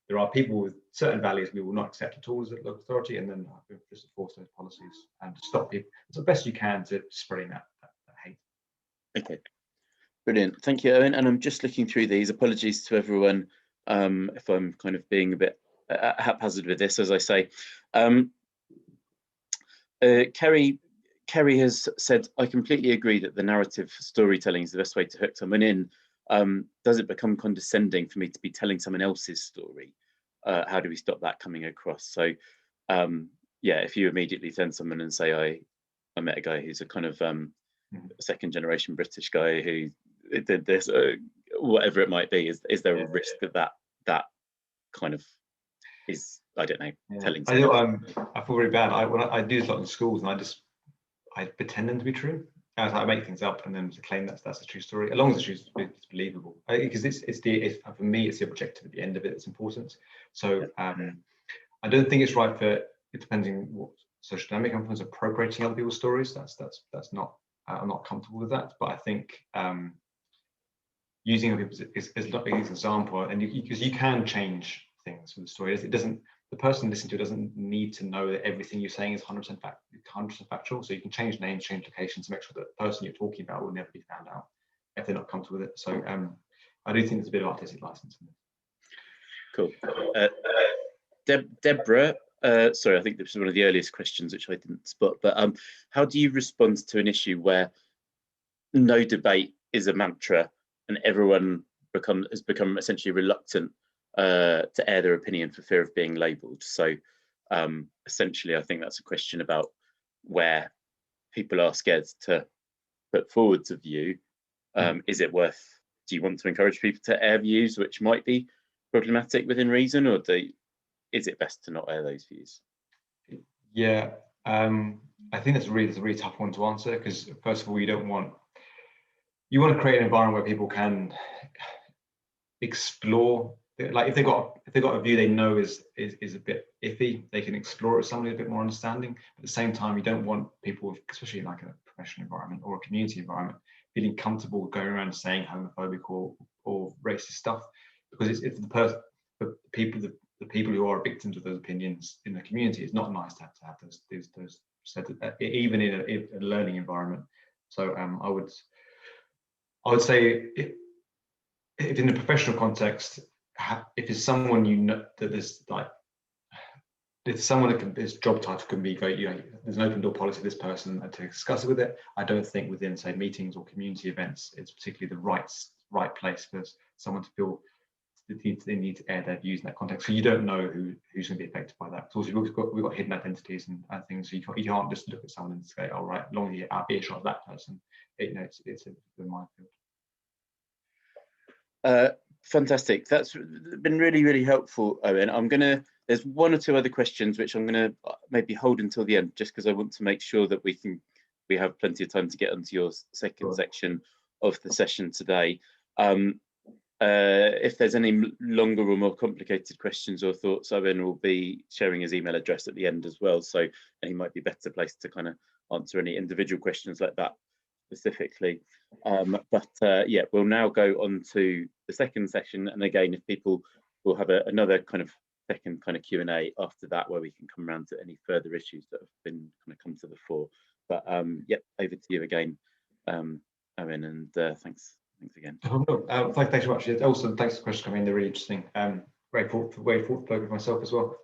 there are people with certain values we will not accept at all as a local authority, and then just enforce those policies and to stop people as best you can to spreading that hate. Okay, brilliant, thank you, Owen. And I'm just looking through these. Apologies to everyone if I'm kind of being a bit haphazard with this, as I say. Kerry has said, I completely agree that the narrative storytelling is the best way to hook someone in. Does it become condescending for me to be telling someone else's story? How do we stop that coming across? So yeah, if you immediately send someone and say, I met a guy who's a kind of second generation British guy who did this, whatever it might be, is there a risk that kind of is, I don't know, telling someone? I feel very bad. When I do this a lot in schools, and I pretend them to be true. I make things up and then to claim that's a true story, as long as it's believable. Because for me, it's the objective at the end of it that's important. So I don't think it's right it depends on what social dynamic I'm appropriating other people's stories. That's not. I'm not comfortable with that. But I think using other people is not an example, and because you can change things with the story. It doesn't. The person listening to it doesn't need to know that everything you're saying is 100% factual. So you can change names, change locations to make sure that the person you're talking about will never be found out if they're not comfortable with it. So I do think there's a bit of artistic license in this. Cool. Deborah, sorry, I think this was one of the earliest questions which I didn't spot, but how do you respond to an issue where no debate is a mantra and everyone has become essentially reluctant to air their opinion for fear of being labelled? So essentially, I think that's a question about where people are scared to put forwards a view, is it worth, do you want to encourage people to air views which might be problematic within reason, or is it best to not air those views? Yeah, I think that's a really tough one to answer, because first of all, you want to create an environment where people can explore, like if they've got a view they know is a bit iffy, they can explore it with somebody a bit more understanding. But at the same time, you don't want people, especially in like a professional environment or a community environment, feeling comfortable going around saying homophobic or racist stuff, because it's the people who are victims of those opinions in the community. It's not nice to have those said, even in a learning environment. So I would say, if in a professional context, if it's someone you know that there's like, if someone that can, his job title can be very, there's an open door policy, this person, and to discuss it with it, I don't think within, say, meetings or community events, it's particularly the right place for someone to feel they need to air their views in that context. So you don't know who's going to be affected by that. So also we've got hidden identities and things. So you can't just look at someone and say, "All right, long as you out earshot of that person," it's a minefield. Fantastic. That's been really, really helpful, Owen. There's one or two other questions which I'm gonna maybe hold until the end, just because I want to make sure that we have plenty of time to get onto your second section of the session today. If there's any longer or more complicated questions or thoughts, Owen will be sharing his email address at the end as well, so he might be better placed to kind of answer any individual questions like that specifically. Yeah, we'll now go on to the second session, and again, if people will have another kind of second kind of Q&A after that, where we can come around to any further issues that have been kind of come to the fore. But yep, over to you again, Owen, and thanks again. Thanks so much. Also, thanks for the question coming in. They're really interesting. Very thought-provoking myself as well.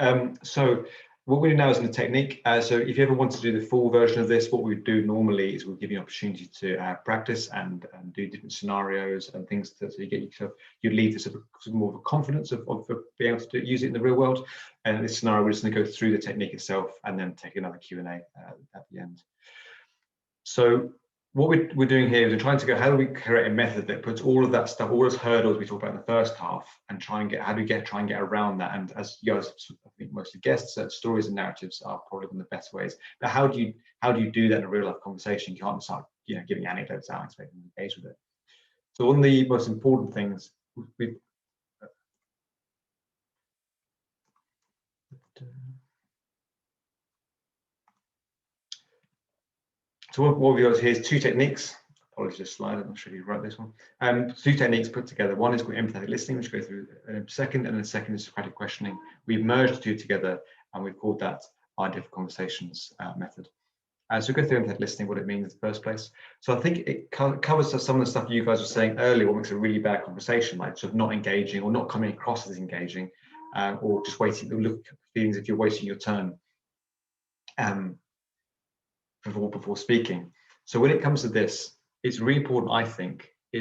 So what we do now is in the technique. So if you ever want to do the full version of this, what we do normally is we'll give you an opportunity to practice and do different scenarios and things so you get yourself, you leave this more of a confidence of being able to use it in the real world. And in this scenario, we're just going to go through the technique itself and then take another Q&A at the end. So what we're doing here is we're trying to go, how do we create a method that puts all of that stuff, all those hurdles we talked about in the first half, and try and get around that? And as you guys, I think most of the guests, stories and narratives are probably one of the best ways. But how do you do that in a real life conversation? You can't start, giving anecdotes out and expecting them to engage with it. So one of the most important things So what we got here is two techniques. Apologies, this slide, I'm not sure you wrote this one. Two techniques put together. One is called empathetic listening, which we'll go through in a second, and then the second is Socratic questioning. We've merged the two together, and we've called that our different conversations method. So we'll go through empathetic listening, what it means in the first place. So I think it covers some of the stuff you guys were saying earlier, what makes a really bad conversation, like sort of not engaging or not coming across as engaging, or just waiting to look at feelings if you're waiting your turn. Before speaking. So when it comes to this, it's really important, I think, I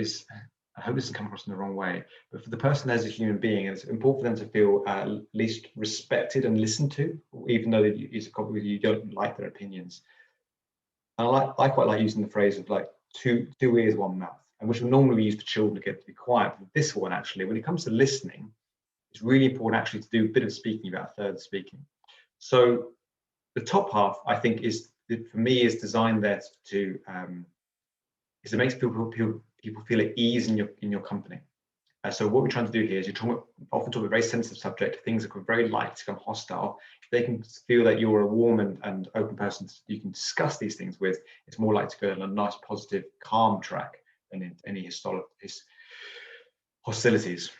hope this doesn't come across in the wrong way, but for the person as a human being, it's important for them to feel at least respected and listened to, even though you don't like their opinions. And I quite like using the phrase of like two ears, one mouth, and which we normally use for children to get to be quiet. But this one, actually, when it comes to listening, it's really important actually to do a bit of speaking, about a third of speaking. So the top half, I think, for me, is designed there to is it makes people feel at ease in your company. So what we're trying to do here is often talk about a very sensitive subject, things that are very likely to become hostile. If they can feel that you're a warm and open person you can discuss these things with, it's more likely to go on a nice, positive, calm track than in any hostilities.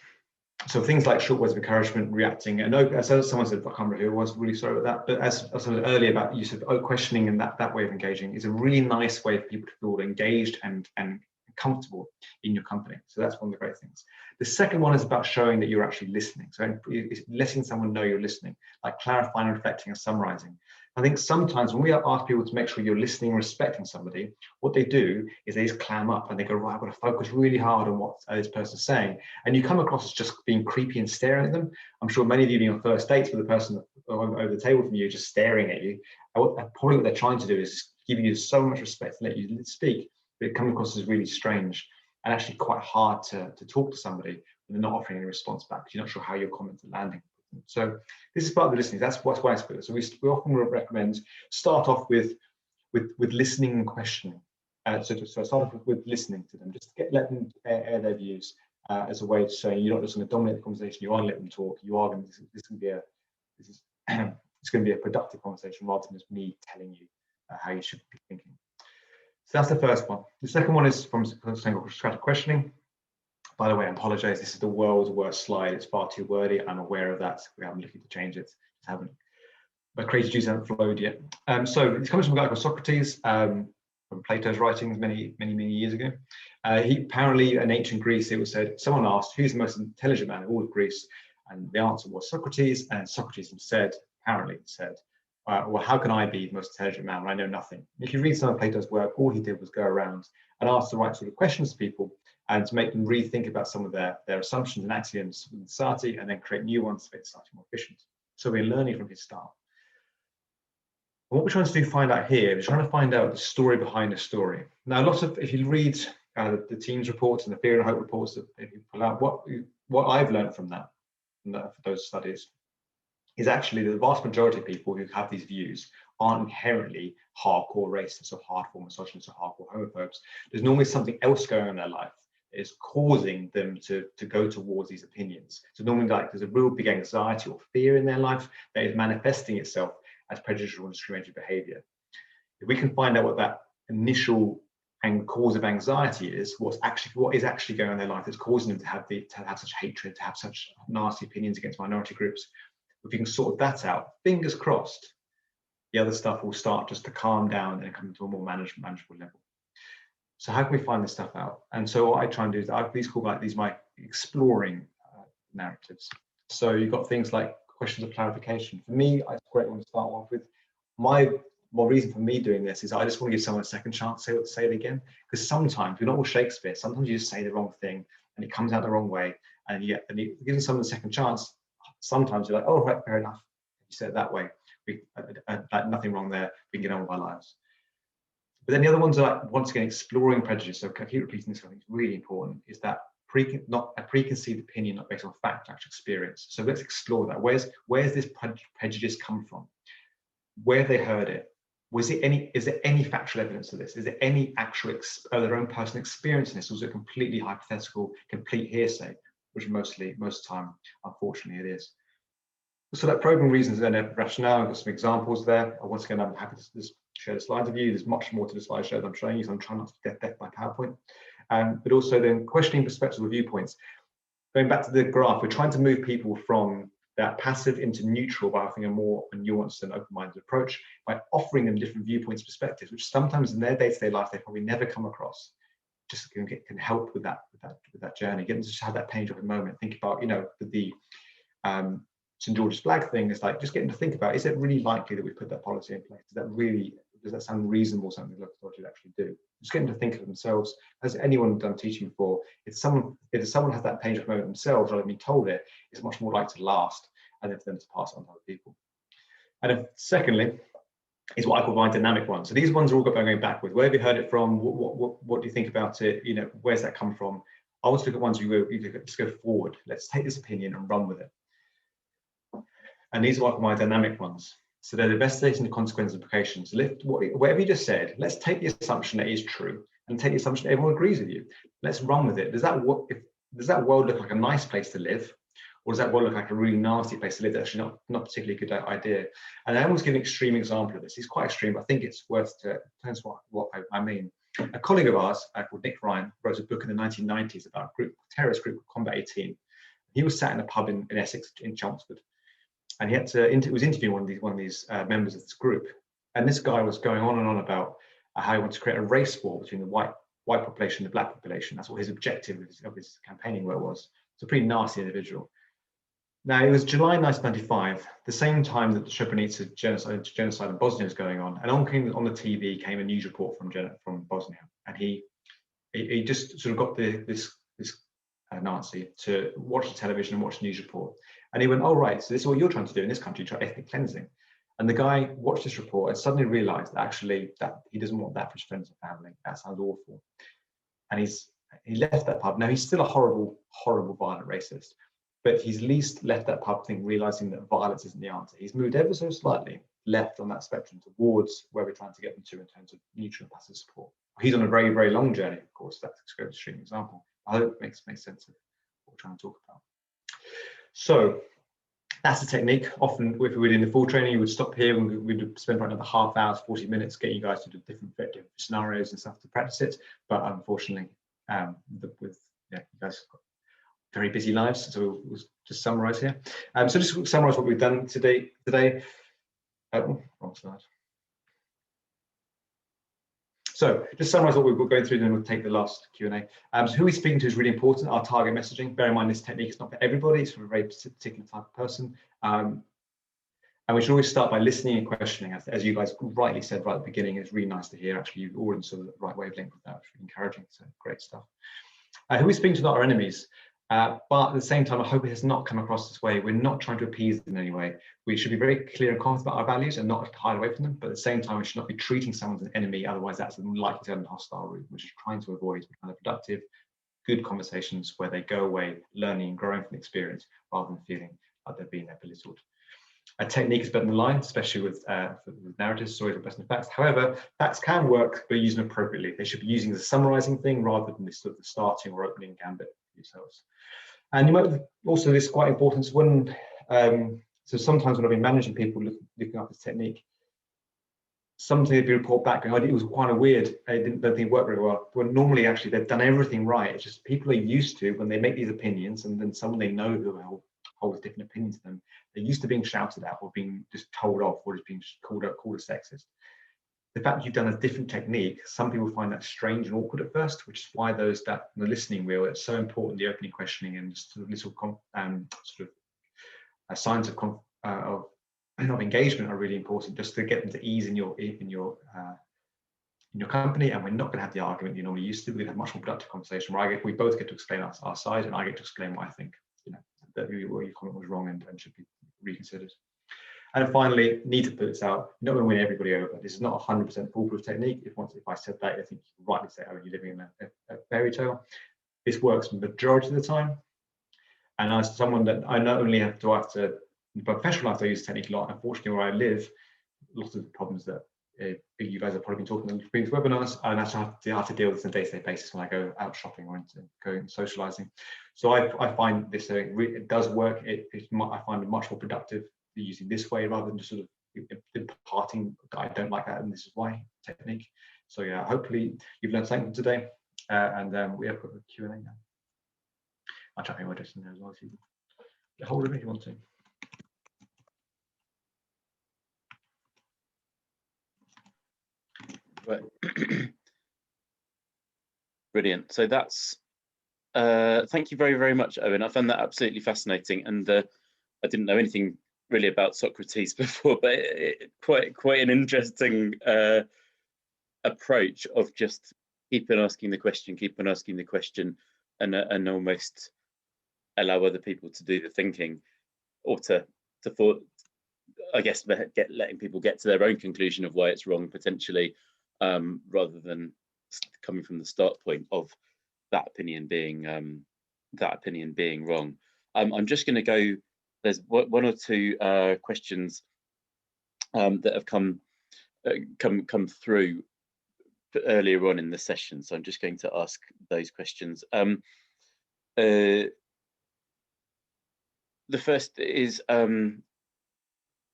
So things like short words of encouragement, reacting, and as someone said, I can't remember who it was, really sorry about that, but as I said earlier about use of questioning and that way of engaging is a really nice way for people to feel engaged and comfortable in your company. So that's one of the great things. The second one is about showing that you're actually listening. So it's letting someone know you're listening, like clarifying, reflecting, and summarizing. I think sometimes when we ask people to make sure you're listening and respecting somebody, what they do is they just clam up and they go, right, I've got to focus really hard on what this person's saying. And you come across as just being creepy and staring at them. I'm sure many of you being on first dates with a person over the table from you just staring at you. Probably what they're trying to do is give you so much respect and let you speak. but it comes across as really strange and actually quite hard to talk to somebody when they're not offering any response back because you're not sure how your comments are landing. So this is part of the listening. That's why I split it. So we often recommend start off with listening and questioning. So start off with listening to them, just let them air their views as a way to say you're not just going to dominate the conversation. You are going to let them talk. You are going to it's going to be a productive conversation rather than just me telling you how you should be thinking. So that's the first one. The second one is from single strategic questioning. By the way, I apologize. This is the world's worst slide. It's far too wordy. I'm aware of that. We haven't looking to change it. Just haven't. My creative juice haven't flowed yet. So it comes from a guy called Socrates, from Plato's writings many years ago. He apparently in ancient Greece, it was said, someone asked, who's the most intelligent man of all of Greece? And the answer was Socrates. And Socrates apparently said, well, how can I be the most intelligent man when I know nothing? If you read some of Plato's work, all he did was go around and ask the right sort of questions to people and to make them rethink about some of their assumptions and axioms in society, and then create new ones to make society more efficient. So we're learning from his style. And what we're trying to find out here is trying to find out the story behind the story. Now, if you read the team's reports and the Fear and Hope reports that you pull out, what I've learned from for those studies is actually that the vast majority of people who have these views aren't inherently hardcore racists or hardcore misogynists or hardcore homophobes. There's normally something else going on in their life that is causing them to go towards these opinions. So normally there's a real big anxiety or fear in their life that is manifesting itself as prejudicial and discriminatory behavior. If we can find out what that initial cause of anxiety is, what is actually going on in their life that's causing them to have such hatred, to have such nasty opinions against minority groups, if you can sort that out, fingers crossed, the other stuff will start just to calm down and come to a more manageable level. So how can we find this stuff out? And so what I try and do is these my exploring narratives. So you've got things like questions of clarification. For me, it's a great one to start off with. My reason for me doing this is I just want to give someone a second chance to say it again, because sometimes we're not all Shakespeare. Sometimes you just say the wrong thing and it comes out the wrong way, and giving someone a second chance. Sometimes you're like, oh, right, fair enough. You said it that way. Nothing wrong there. We can get on with our lives. But then the other ones are like, once again, exploring prejudice. So I keep repeating this. I think it's really important. Is that not a preconceived opinion, not based on fact, actual experience. So let's explore that. Where's this prejudice come from? Where have they heard it? Is there any factual evidence of this? Is there any actual their own personal experience in this? Or is it completely hypothetical, complete hearsay? Which most time, unfortunately, it is. So that probing reasons and rationale, I've got some examples there. Once again, I'm happy to just share the slides with you. There's much more to the slideshow that I'm showing you, so I'm trying not to get death by PowerPoint. But also then questioning perspectives or viewpoints. Going back to the graph, we're trying to move people from that passive into neutral by offering a more nuanced and open-minded approach, by offering them different viewpoints, perspectives, which sometimes in their day-to-day life they probably never come across. Just can help with that journey. Get them to just have that pain dropping moment. Think about, the St. George's flag thing. Is like just getting to think about: is it really likely that we put that policy in place? Does that sound reasonable? Something the local authority would actually do? Just getting to think of themselves. Has anyone done teaching before? If someone has that pain dropping moment themselves, rather than being told it, it's much more likely to last, and then for them to pass it on to other people. And then secondly, is what I call my dynamic ones. So these ones are all going backwards. Where have you heard it from? What do you think about it? Where's that come from? I want to look at ones just go forward. Let's take this opinion and run with it. And these are what I call my dynamic ones. So they're investigating the consequences and implications. Whatever you just said, let's take the assumption that is true and take the assumption that everyone agrees with you. Let's run with it. Does that world look like a nice place to live? Or does that world look like a really nasty place to live? That's actually not particularly a good idea. And I always give an extreme example of this. It's quite extreme, but I think it's worth to tell us what I mean. A colleague of ours called Nick Ryan wrote a book in the 1990s about a terrorist group called Combat 18. He was sat in a pub in Essex, in Chelmsford, and he was interviewing one of these members of this group. And this guy was going on and on about how he wanted to create a race war between the white population and the black population. That's what his objective of his campaigning work was. It's a pretty nasty individual. Now, it was July 1995, the same time that the Srebrenica genocide in Bosnia was going on, and on the TV came a news report from Bosnia, and he just sort of got this Nazi to watch the television and watch the news report, and he went, "Oh right, so this is what you're trying to do in this country, try ethnic cleansing." And the guy watched this report and suddenly realized actually that he doesn't want that for his friends and family. That sounds awful. And he left that pub. Now he's still a horrible, horrible, violent racist, but he's at least left that pub thing realizing that violence isn't the answer. He's moved ever so slightly left on that spectrum towards where we're trying to get them to in terms of neutral and passive support. He's on a very, very long journey, of course. That's a extreme example. I hope it makes sense of what we're trying to talk about. So that's the technique. Often, if we were in the full training, you would stop here and we'd spend about another half hour, 40 minutes getting you guys to do different scenarios and stuff to practice it. But unfortunately, you guys got very busy lives, so we'll just summarize here. So just summarize what we've done today. Oh, wrong slide. So just summarize what we're going through, then we'll take the last Q&A. So who we're speaking to is really important, our target messaging. Bear in mind this technique is not for everybody, it's for a very particular type of person. And we should always start by listening and questioning, as you guys rightly said right at the beginning. It's really nice to hear actually you've all in sort of the right wavelength with that, which is encouraging, so great stuff. Who we're speaking to are our enemies. But at the same time, I hope it has not come across this way. We're not trying to appease them in any way. We should be very clear and confident about our values and not hide away from them. But at the same time, we should not be treating someone as an enemy. Otherwise, that's likely to end a hostile route, which is trying to avoid kind of productive, good conversations where they go away learning and growing from experience rather than feeling like they're being belittled. A technique is better than a line, especially with narratives, stories, or personal facts. However, facts can work, but used appropriately. They should be using as a summarizing thing rather than this sort of the starting or opening gambit for yourselves. And you might also, this is quite important, when so sometimes when I've been managing people looking up this technique, something they report back going, it was kind of weird, I don't think it worked very well. When normally actually they've done everything right. It's just people are used to when they make these opinions, and then someone they know who holds different opinions to them, they're used to being shouted at or being just told off or just being called a sexist. The fact you've done a different technique, some people find that strange and awkward at first, which is why the listening wheel, it's so important, the opening questioning and just little signs of engagement are really important, just to get them to ease in your company. And we're not going to have the argument you're normally used to. We're going to have much more productive conversation where we both get to explain our side, and I get to explain what I think, that your comment was wrong and should be reconsidered. And finally, need to put this out. You're not going to win everybody over. This is not a 100% foolproof technique. If I said that, I think you can rightly say, oh, you're living in a fairy tale. This works the majority of the time. And as someone that I not only have to, in professional life, I use technique a lot. Unfortunately, where I live, lots of the problems that you guys have probably been talking in the previous webinars, and I have to deal with this on a day-to-day basis when I go out shopping or going socializing. So I find this it does work. I find it much more productive using this way rather than just sort of imparting I don't like that and this is why technique. So yeah, hopefully you've learned something today, and we have got a Q&A now. I'll chat my address in there as well, so you can get hold of me if you want to. Right. Brilliant. So that's thank you very, very much, Owen. I found that absolutely fascinating, and I didn't know anything really about Socrates before, but quite an interesting approach of just keep on asking the question, and almost allow other people to do the thinking, or to I guess letting people get to their own conclusion of why it's wrong potentially, rather than coming from the start point of that opinion being wrong. I'm just going to go. There's one or two questions that have come through earlier on in the session, so I'm just going to ask those questions. The first is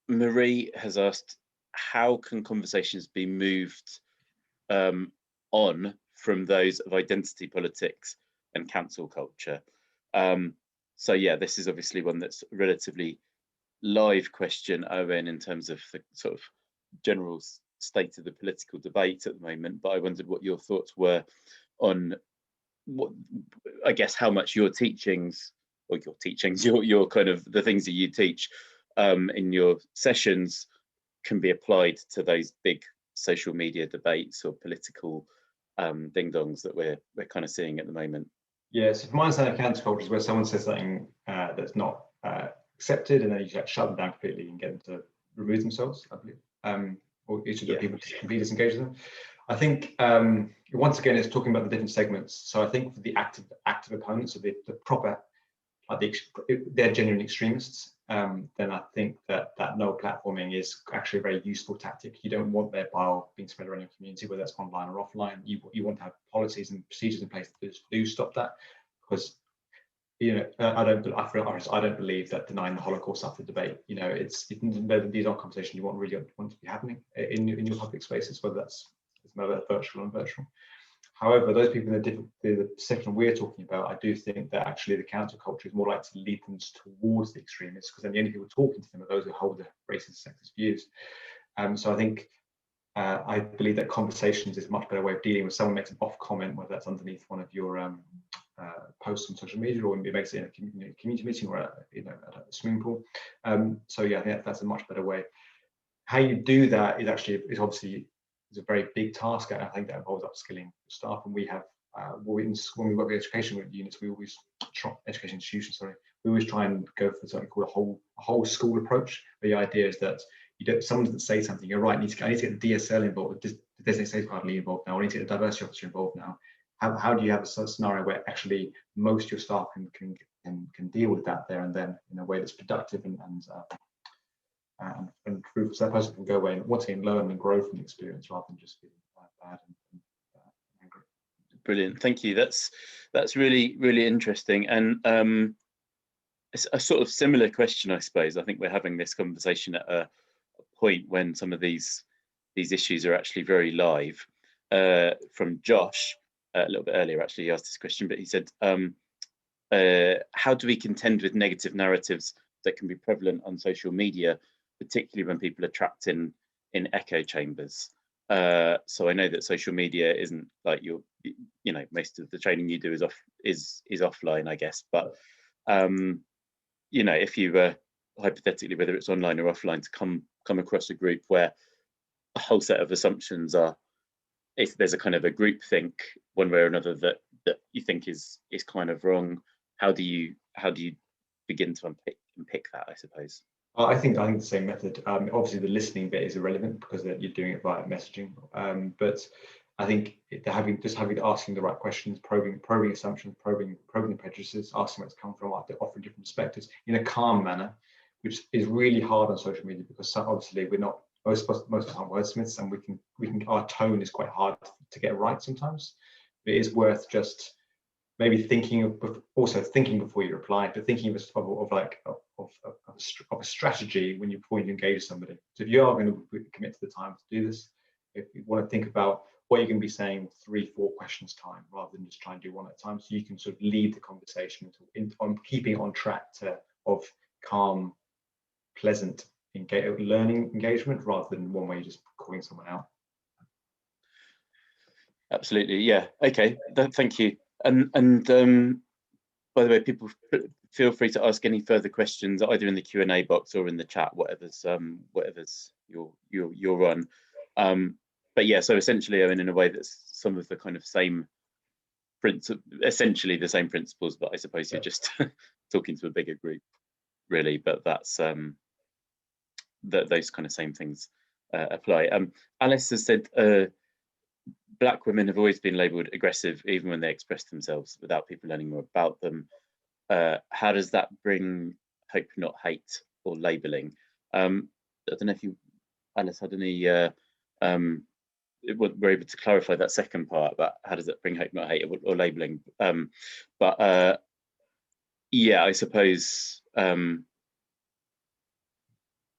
Marie has asked, how can conversations be moved on from those of identity politics and cancel culture? So yeah, this is obviously one that's a relatively live question, Owen, in terms of the sort of general state of the political debate at the moment. But I wondered what your thoughts were on what, I guess, how much your teachings, your kind of the things that you teach in your sessions can be applied to those big social media debates or political ding-dongs that we're kind of seeing at the moment. Yeah, so from my understanding of cancel culture is where someone says something that's not accepted, and then you shut them down completely and get them to remove themselves, I believe, or each of the Yeah. people to be disengaged with them. I think once again it's talking about the different segments. So I think for the active opponents, so the proper, like they're genuine extremists, then I think that no platforming is actually a very useful tactic. You don't want their bile being spread around your community, whether that's online or offline. You want to have policies and procedures in place that do stop that, because I don't believe that denying the Holocaust after debate. These aren't conversations you want to be happening in your public spaces, whether that's virtual and virtual. However, those people in the section we're talking about, I do think that actually the counterculture is more likely to lead them towards the extremists, because then the only people talking to them are those who hold the racist, sexist views. So I think I believe that conversations is a much better way of dealing with someone makes an off comment, whether that's underneath one of your posts on social media, or it makes it in a community meeting, or at a swimming pool. So yeah, I think that's a much better way. How you do that is obviously a very big task, and I think that involves upskilling staff. And we have when we work with education units, we always education institutions, we always try and go for something called a whole school approach. The idea is that someone doesn't say something, you're right, I need to get the DSL involved, the designated safeguard lead involved now, I need to get the diversity officer involved now. How do you have a scenario where actually most of your staff can deal with that there and then in a way that's productive and fruitful, so that person can go away and once again learn and grow from the experience rather than just feeling bad and angry. Brilliant, thank you. That's really, really interesting. And it's a sort of similar question, I suppose. I think we're having this conversation at a point when some of these issues are actually very live. From Josh, a little bit earlier, actually, he asked this question, but he said, how do we contend with negative narratives that can be prevalent on social media, particularly when people are trapped in echo chambers? So I know that social media isn't like most of the training you do is offline, I guess, but if you were hypothetically, whether it's online or offline, to come across a group where a whole set of assumptions are, if there's a kind of a group think one way or another that you think is kind of wrong, how do you begin to unpick that, I suppose? I think the same method. Obviously, the listening bit is irrelevant because you're doing it via messaging. But I think asking the right questions, probing assumptions, probing the prejudices, asking where it's come from, offering different perspectives in a calm manner, which is really hard on social media because obviously we're not most of us aren't wordsmiths, and we can our tone is quite hard to get right sometimes. But it is worth just maybe thinking before you reply, but thinking of a strategy before you engage somebody. So if you are going to commit to the time to do this, if you want to think about what you're going to be saying 3-4 questions time, rather than just try and do one at a time, so you can sort of lead the conversation on keeping it on track of calm, pleasant learning engagement, rather than one where you're just calling someone out. Absolutely, yeah. Okay, thank you. And by the way, people feel free to ask any further questions either in the Q&A box or in the chat, whatever's you're on. But yeah, so essentially, I mean, in a way, that's some of the kind of same essentially the same principles, but I suppose you're just talking to a bigger group, really. But that's those kind of same things apply. Alice has said, Black women have always been labelled aggressive, even when they express themselves without people learning more about them. How does that bring hope, not hate, or labelling? I don't know if you, Alice, had any were able to clarify that second part about how does it bring hope, not hate, or labelling. But yeah, I suppose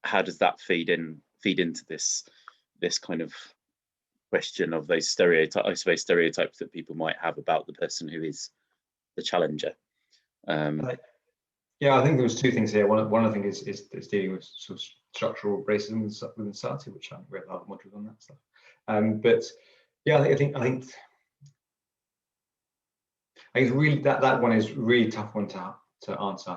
how does that feed into this kind of question of those stereotypes that people might have about the person who is the challenger? Yeah, I think there was two things here. One of the things is dealing with sort of structural racism within society, which we have other modules on that stuff. But yeah, I think it's really that one is really tough one to answer.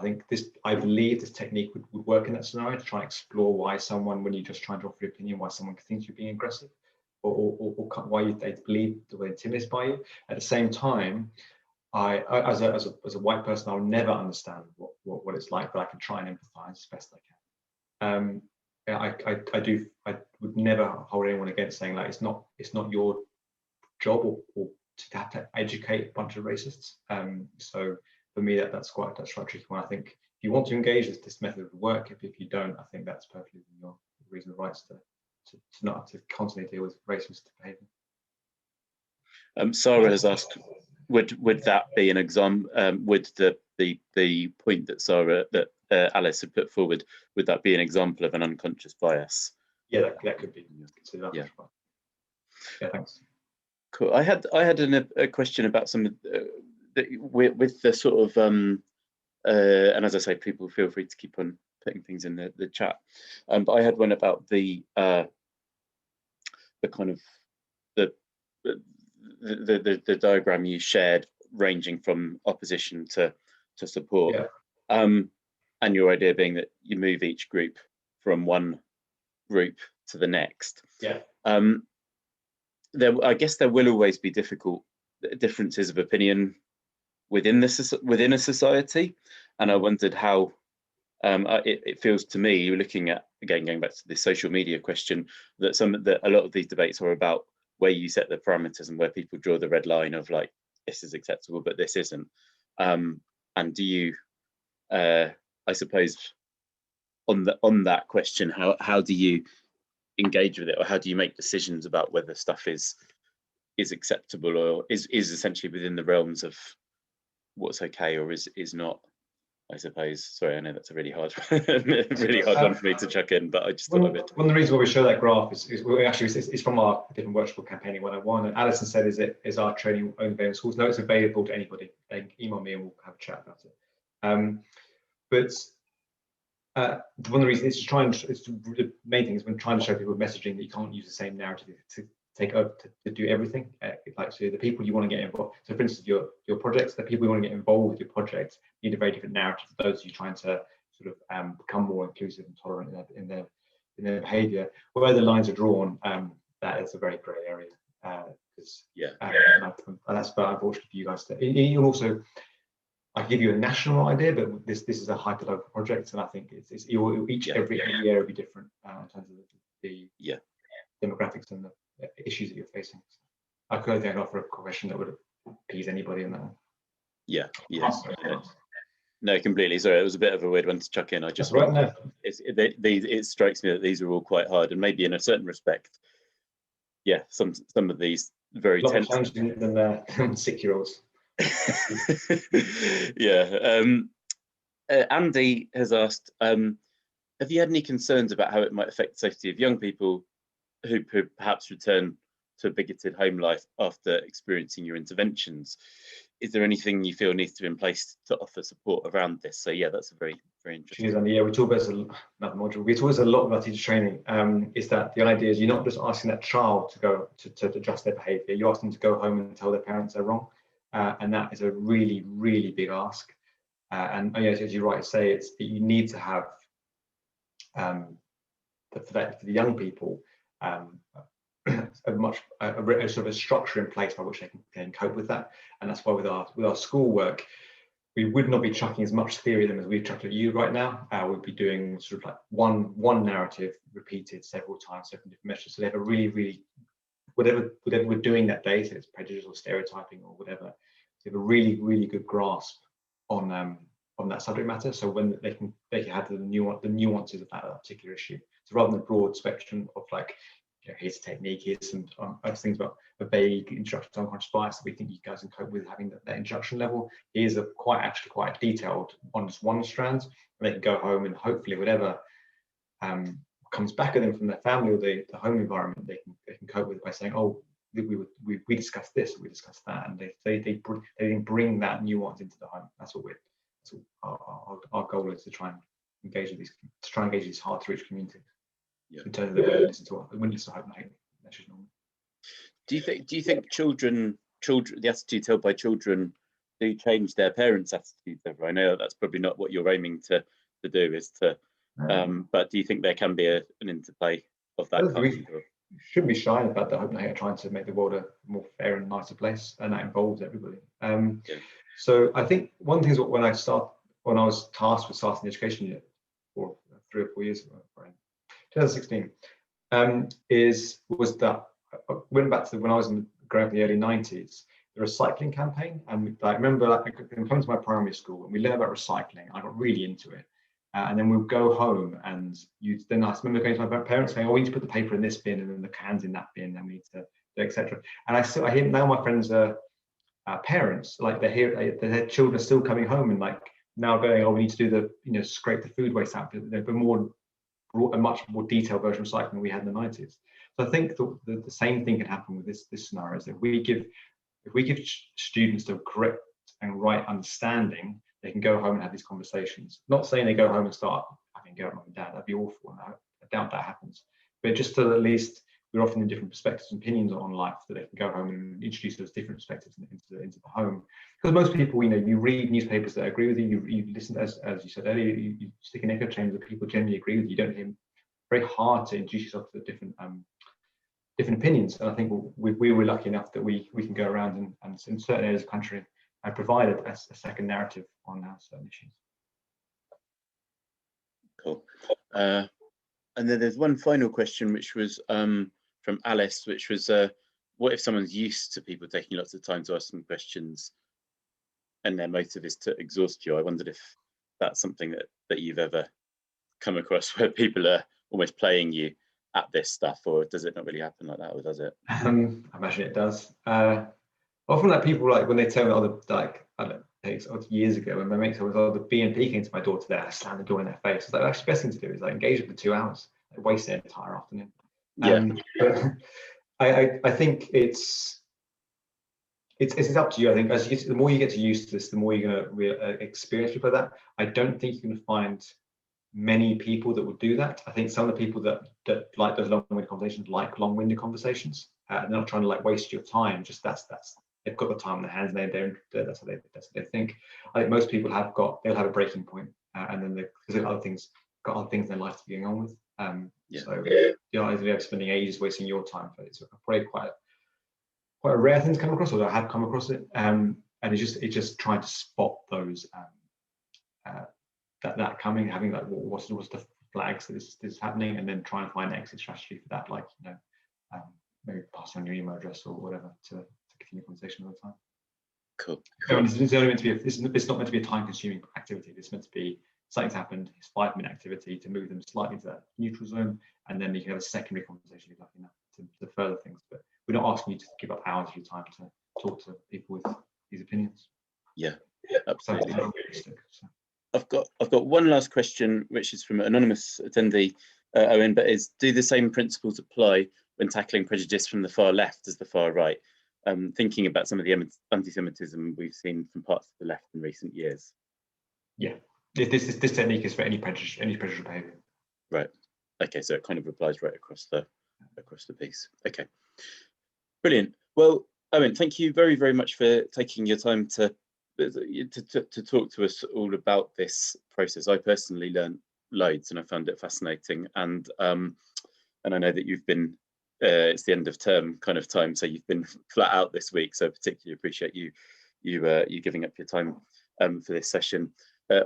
I believe this technique would work in that scenario, to try and explore why someone, when you're just trying to offer your opinion, why someone thinks you're being aggressive, or why they believe the way intimidated by you. At the same time, I as a white person, I'll never understand what it's like, but I can try and empathize as best I can. I would never hold anyone against saying like it's not your job or to have to educate a bunch of racists. So for me, that's quite a tricky one. I think if you want to engage with this method of work, if you don't, I think that's perfectly within your reasonable rights to not have to constantly deal with racist behaviour. Sarah has asked, would that be an example? Would the point that Alice had put forward, would that be an example of an unconscious bias? Yeah, that could be considered. Yeah. Yeah, thanks. Cool. I had a question about some of with the sort of and as I say, people feel free to keep on putting things in the chat. But I had one about the kind of the diagram you shared, ranging from opposition to support. Yeah. And your idea being that you move each group from one group to the next. Yeah. I guess there will always be differences of opinion within a society, and I wondered how it feels to me, looking at, again, going back to the social media question, that a lot of these debates are about where you set the parameters and where people draw the red line of like, this is acceptable but this isn't. And do you, I suppose, on that question, how do you engage with it, or how do you make decisions about whether stuff is acceptable or is essentially within the realms of what's okay or is not? I suppose. Sorry, I know that's a really hard one for me to chuck in, but I just thought I would. One of the reasons why we show that graph is from our different workshop campaigning 101. And Alison said, is our training only available in schools? No, it's available to anybody. They can email me and we'll have a chat about it. But one of the reasons the main thing is when trying to show people messaging that you can't use the same narrative to take over to do everything. Like, so the people you want to get involved. So for instance, your projects, the people you want to get involved with your project need a very different narrative to those you're trying to sort of become more inclusive and tolerant in their behaviour. Where the lines are drawn, that is a very grey area. And that's but unfortunately for you guys. You also, I give you a national idea, but this is a hyper-local project, and I think every area will be different in terms of the demographics and the issues that you're facing. I could then offer a question that would appease anybody in that one. Yeah. No, completely. Sorry, it was a bit of a weird one to chuck in. I just it strikes me that these are all quite hard, and maybe in a certain respect, some of these very tense. A lot more challenging than 6-year-olds. Andy has asked, have you had any concerns about how it might affect the safety of young people who perhaps return to a bigoted home life after experiencing your interventions? Is there anything you feel needs to be in place to offer support around this? So that's a very, very interesting. We talk about another module. We talk a lot about teacher training. Is that the idea is you're not just asking that child to go to adjust their behaviour. You ask them to go home and tell their parents they're wrong, and that is a really, really big ask. And as you rightly say, you need to have for the young people. A sort of a structure in place by which they can cope with that, and that's why with our school work, we would not be chucking as much theory at them as we've chucked at you right now. We'd be doing sort of like one narrative repeated several times, different measures. So they have a really whatever we're doing that day, so it's prejudice or stereotyping or whatever, they have a really good grasp on that subject matter. So when they can have the nuances of that particular issue. So rather than the broad spectrum of like, here's a technique, here's some other things about a vague introduction to unconscious bias that we think you guys can cope with having that introduction level. Here's a quite detailed one strand, and they can go home and hopefully whatever comes back at them from their family or the home environment, they can cope with it by saying, oh, we discussed this, we discussed that, and they bring that nuance into the home. That's our goal is to try and engage with these hard to reach communities. In terms of the listen to hope and hate message normally. Do you think children the attitudes held by children do change their parents' attitudes ever? I know that's probably not what you're aiming to do, is to but do you think there can be an interplay of that kind? We shouldn't be shy about that. Hope and hate are trying to make the world a more fair and nicer place, and that involves everybody. So I think one thing is when I was tasked with starting the education unit 3 or 4 years ago, 2016 was that I went back to when I was growing up in the early 90s, the recycling campaign, and I remember like coming to my primary school and we learned about recycling. I got really into it, and then we'd go home and then I remember going to my parents saying, "Oh, we need to put the paper in this bin and then the cans in that bin, and we need to do etc." And I hear now my friends are parents, like their children are still coming home and like now going, "Oh, we need to do the scrape the food waste out," but a much more detailed version of recycling than we had in the 90s. So I think the same thing can happen with this scenario. Is that if we give students the correct and right understanding, they can go home and have these conversations. Not saying they go home and start having a go at mum and dad, that'd be awful. I doubt that happens. But just to at least we're offering them different perspectives and opinions on life, that they can go home and introduce those different perspectives into the home. Because most people, you read newspapers that agree with you, you listen, as you said earlier, you stick an echo chamber that people generally agree with you. You don't hear very hard to introduce yourself to different opinions. And I think we were lucky enough that we can go around and in certain areas of the country and provide a second narrative on certain issues. Cool. And then there's one final question, which was from Alice, which was, what if someone's used to people taking lots of time to ask them questions and their motive is to exhaust you? I wondered if that's something that you've ever come across, where people are almost playing you at this stuff, or does it not really happen like that, or does it? I imagine it does. Often like people, like when they tell me, like I don't know, years ago when my mate told me, the BNP came to my door today, I slammed the door in their face. It's like, actually, the best thing to do is like engage for 2 hours, like waste their entire afternoon. Yeah. But I think it's up to you. I think the more you get used to this, the more you're going to experience people like that. I don't think you're going to find many people that would do that. I think some of the people that like those long-winded conversations like long-winded conversations. They're not trying to like waste your time. Just that's they've got the time on their hands. And that's what they think. I think most people they'll have a breaking point, and then because they've got other things in their life to be going on with. So you're spending ages wasting your time. But it's probably quite a rare thing to come across, although I have come across it. And it's just trying to spot those that coming, having like what's the flags that this is happening, and then try and find an exit strategy for that, like maybe pass on your email address or whatever to continue the conversation all the time. Cool. It's only meant to be it's not meant to be a time-consuming activity. It's meant to be something's happened. It's a 5-minute activity to move them slightly to that neutral zone, and then you can have a secondary conversation if you're lucky enough to further things. But we're not asking you to give up hours of your time to talk to people with these opinions. Yeah, absolutely. So. I've got one last question, which is from an anonymous attendee, Owen, but do the same principles apply when tackling prejudice from the far left as the far right? Thinking about some of the anti-Semitism we've seen from parts of the left in recent years. Yeah, this technique is for any prejudicial behaviour. Right. Okay, so it kind of applies right across the piece. Okay, brilliant. Well, Owen, thank you very, very much for taking your time to talk to us all about this process. I personally learned loads and I found it fascinating, and I know that you've been it's the end of term kind of time, so you've been flat out this week, so I particularly appreciate you giving up your time for this session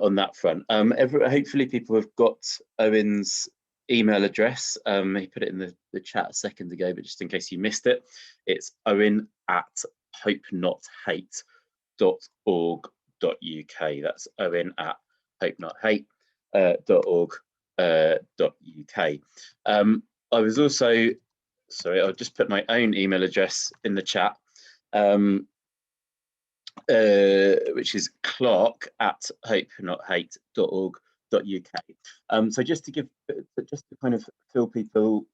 on that front. Hopefully people have got Owen's email address. He put it in the chat a second ago, but just in case you missed it, it's owen@hopenotHate.org.uk. That's owen@hopenotHate.org.uk. I was also, sorry, I'll just put my own email address in the chat, which is clark@hopenotHate.org.uk. So just to kind of fill people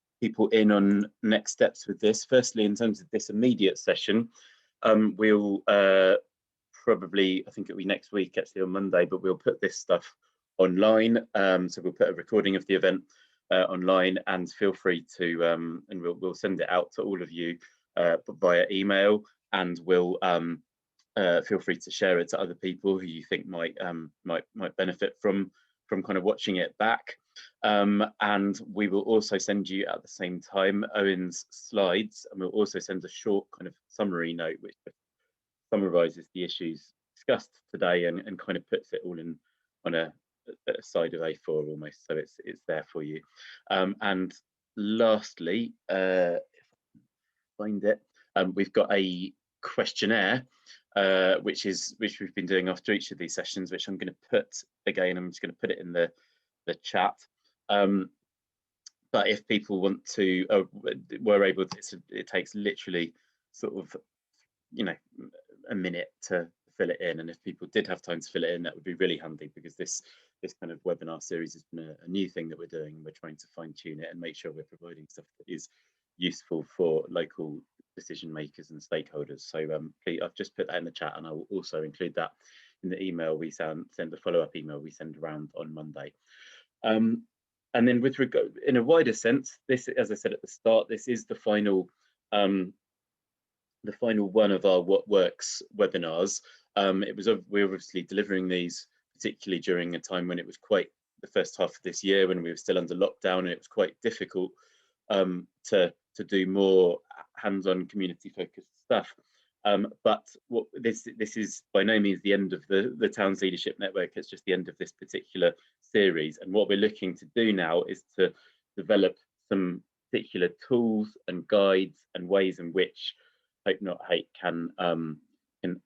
in on next steps with this. Firstly, in terms of this immediate session, we'll probably, I think it'll be next week, actually on Monday, but we'll put this stuff online. So we'll put a recording of the event online, and feel free to, and we'll send it out to all of you via email, and we'll feel free to share it to other people who you think might benefit from kind of watching it back. And we will also send you at the same time Owen's slides, and we'll also send a short kind of summary note which summarizes the issues discussed today and kind of puts it all in on a side of A4 almost, so it's there for you. And lastly, find it, we've got a questionnaire which we've been doing after each of these sessions, which I'm going to put again. I'm just going to put it in the chat. But if people want to, we're able to, it takes literally sort of, you know, a minute to fill it in, and if people did have time to fill it in, that would be really handy, because this kind of webinar series has been a new thing that we're doing, and we're trying to fine tune it and make sure we're providing stuff that is useful for local decision makers and stakeholders. So please, I've just put that in the chat, and I will also include that in the email we send the follow-up email we send around on Monday. And then with regard, in a wider sense, this, as I said at the start, this is the final one of our What Works webinars. We're obviously delivering these particularly during a time when it was quite, the first half of this year, when we were still under lockdown, and it was quite difficult to do more hands-on community-focused stuff. But what this is by no means the end of the Towns Leadership Network. It's just the end of this particular series. And what we're looking to do now is to develop some particular tools and guides and ways in which Hope Not Hate can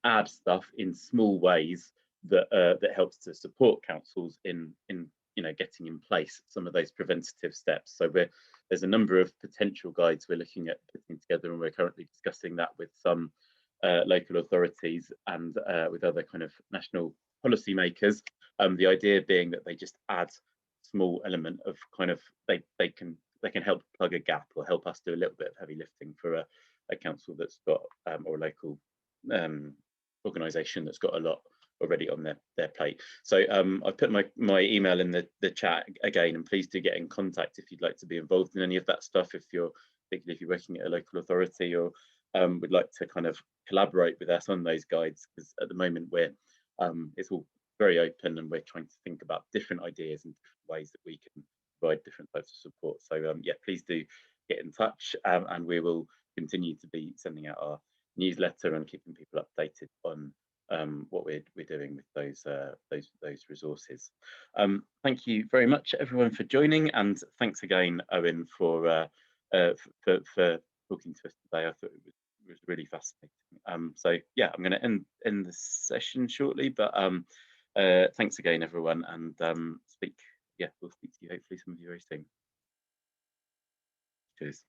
add stuff in small ways that helps to support councils in getting in place some of those preventative steps. So there's a number of potential guides we're looking at putting together, and we're currently discussing that with some local authorities and with other kind of national policymakers. The idea being that they just add small element of kind of they can help plug a gap or help us do a little bit of heavy lifting for a council that's got or a local organisation that's got a lot already on their plate. So I've put my email in the chat again, and please do get in contact if you'd like to be involved in any of that stuff, particularly if you're working at a local authority or would like to kind of collaborate with us on those guides, because at the moment it's all very open, and we're trying to think about different ideas and different ways that we can provide different types of support. So yeah, please do get in touch, and we will continue to be sending out our newsletter and keeping people updated on what we're doing with those resources. Thank you very much everyone for joining, and thanks again Owen for talking to us today. I thought it was really fascinating. So yeah, I'm going to end the session shortly, but thanks again everyone, and we'll speak to you, hopefully some of you very soon. Cheers.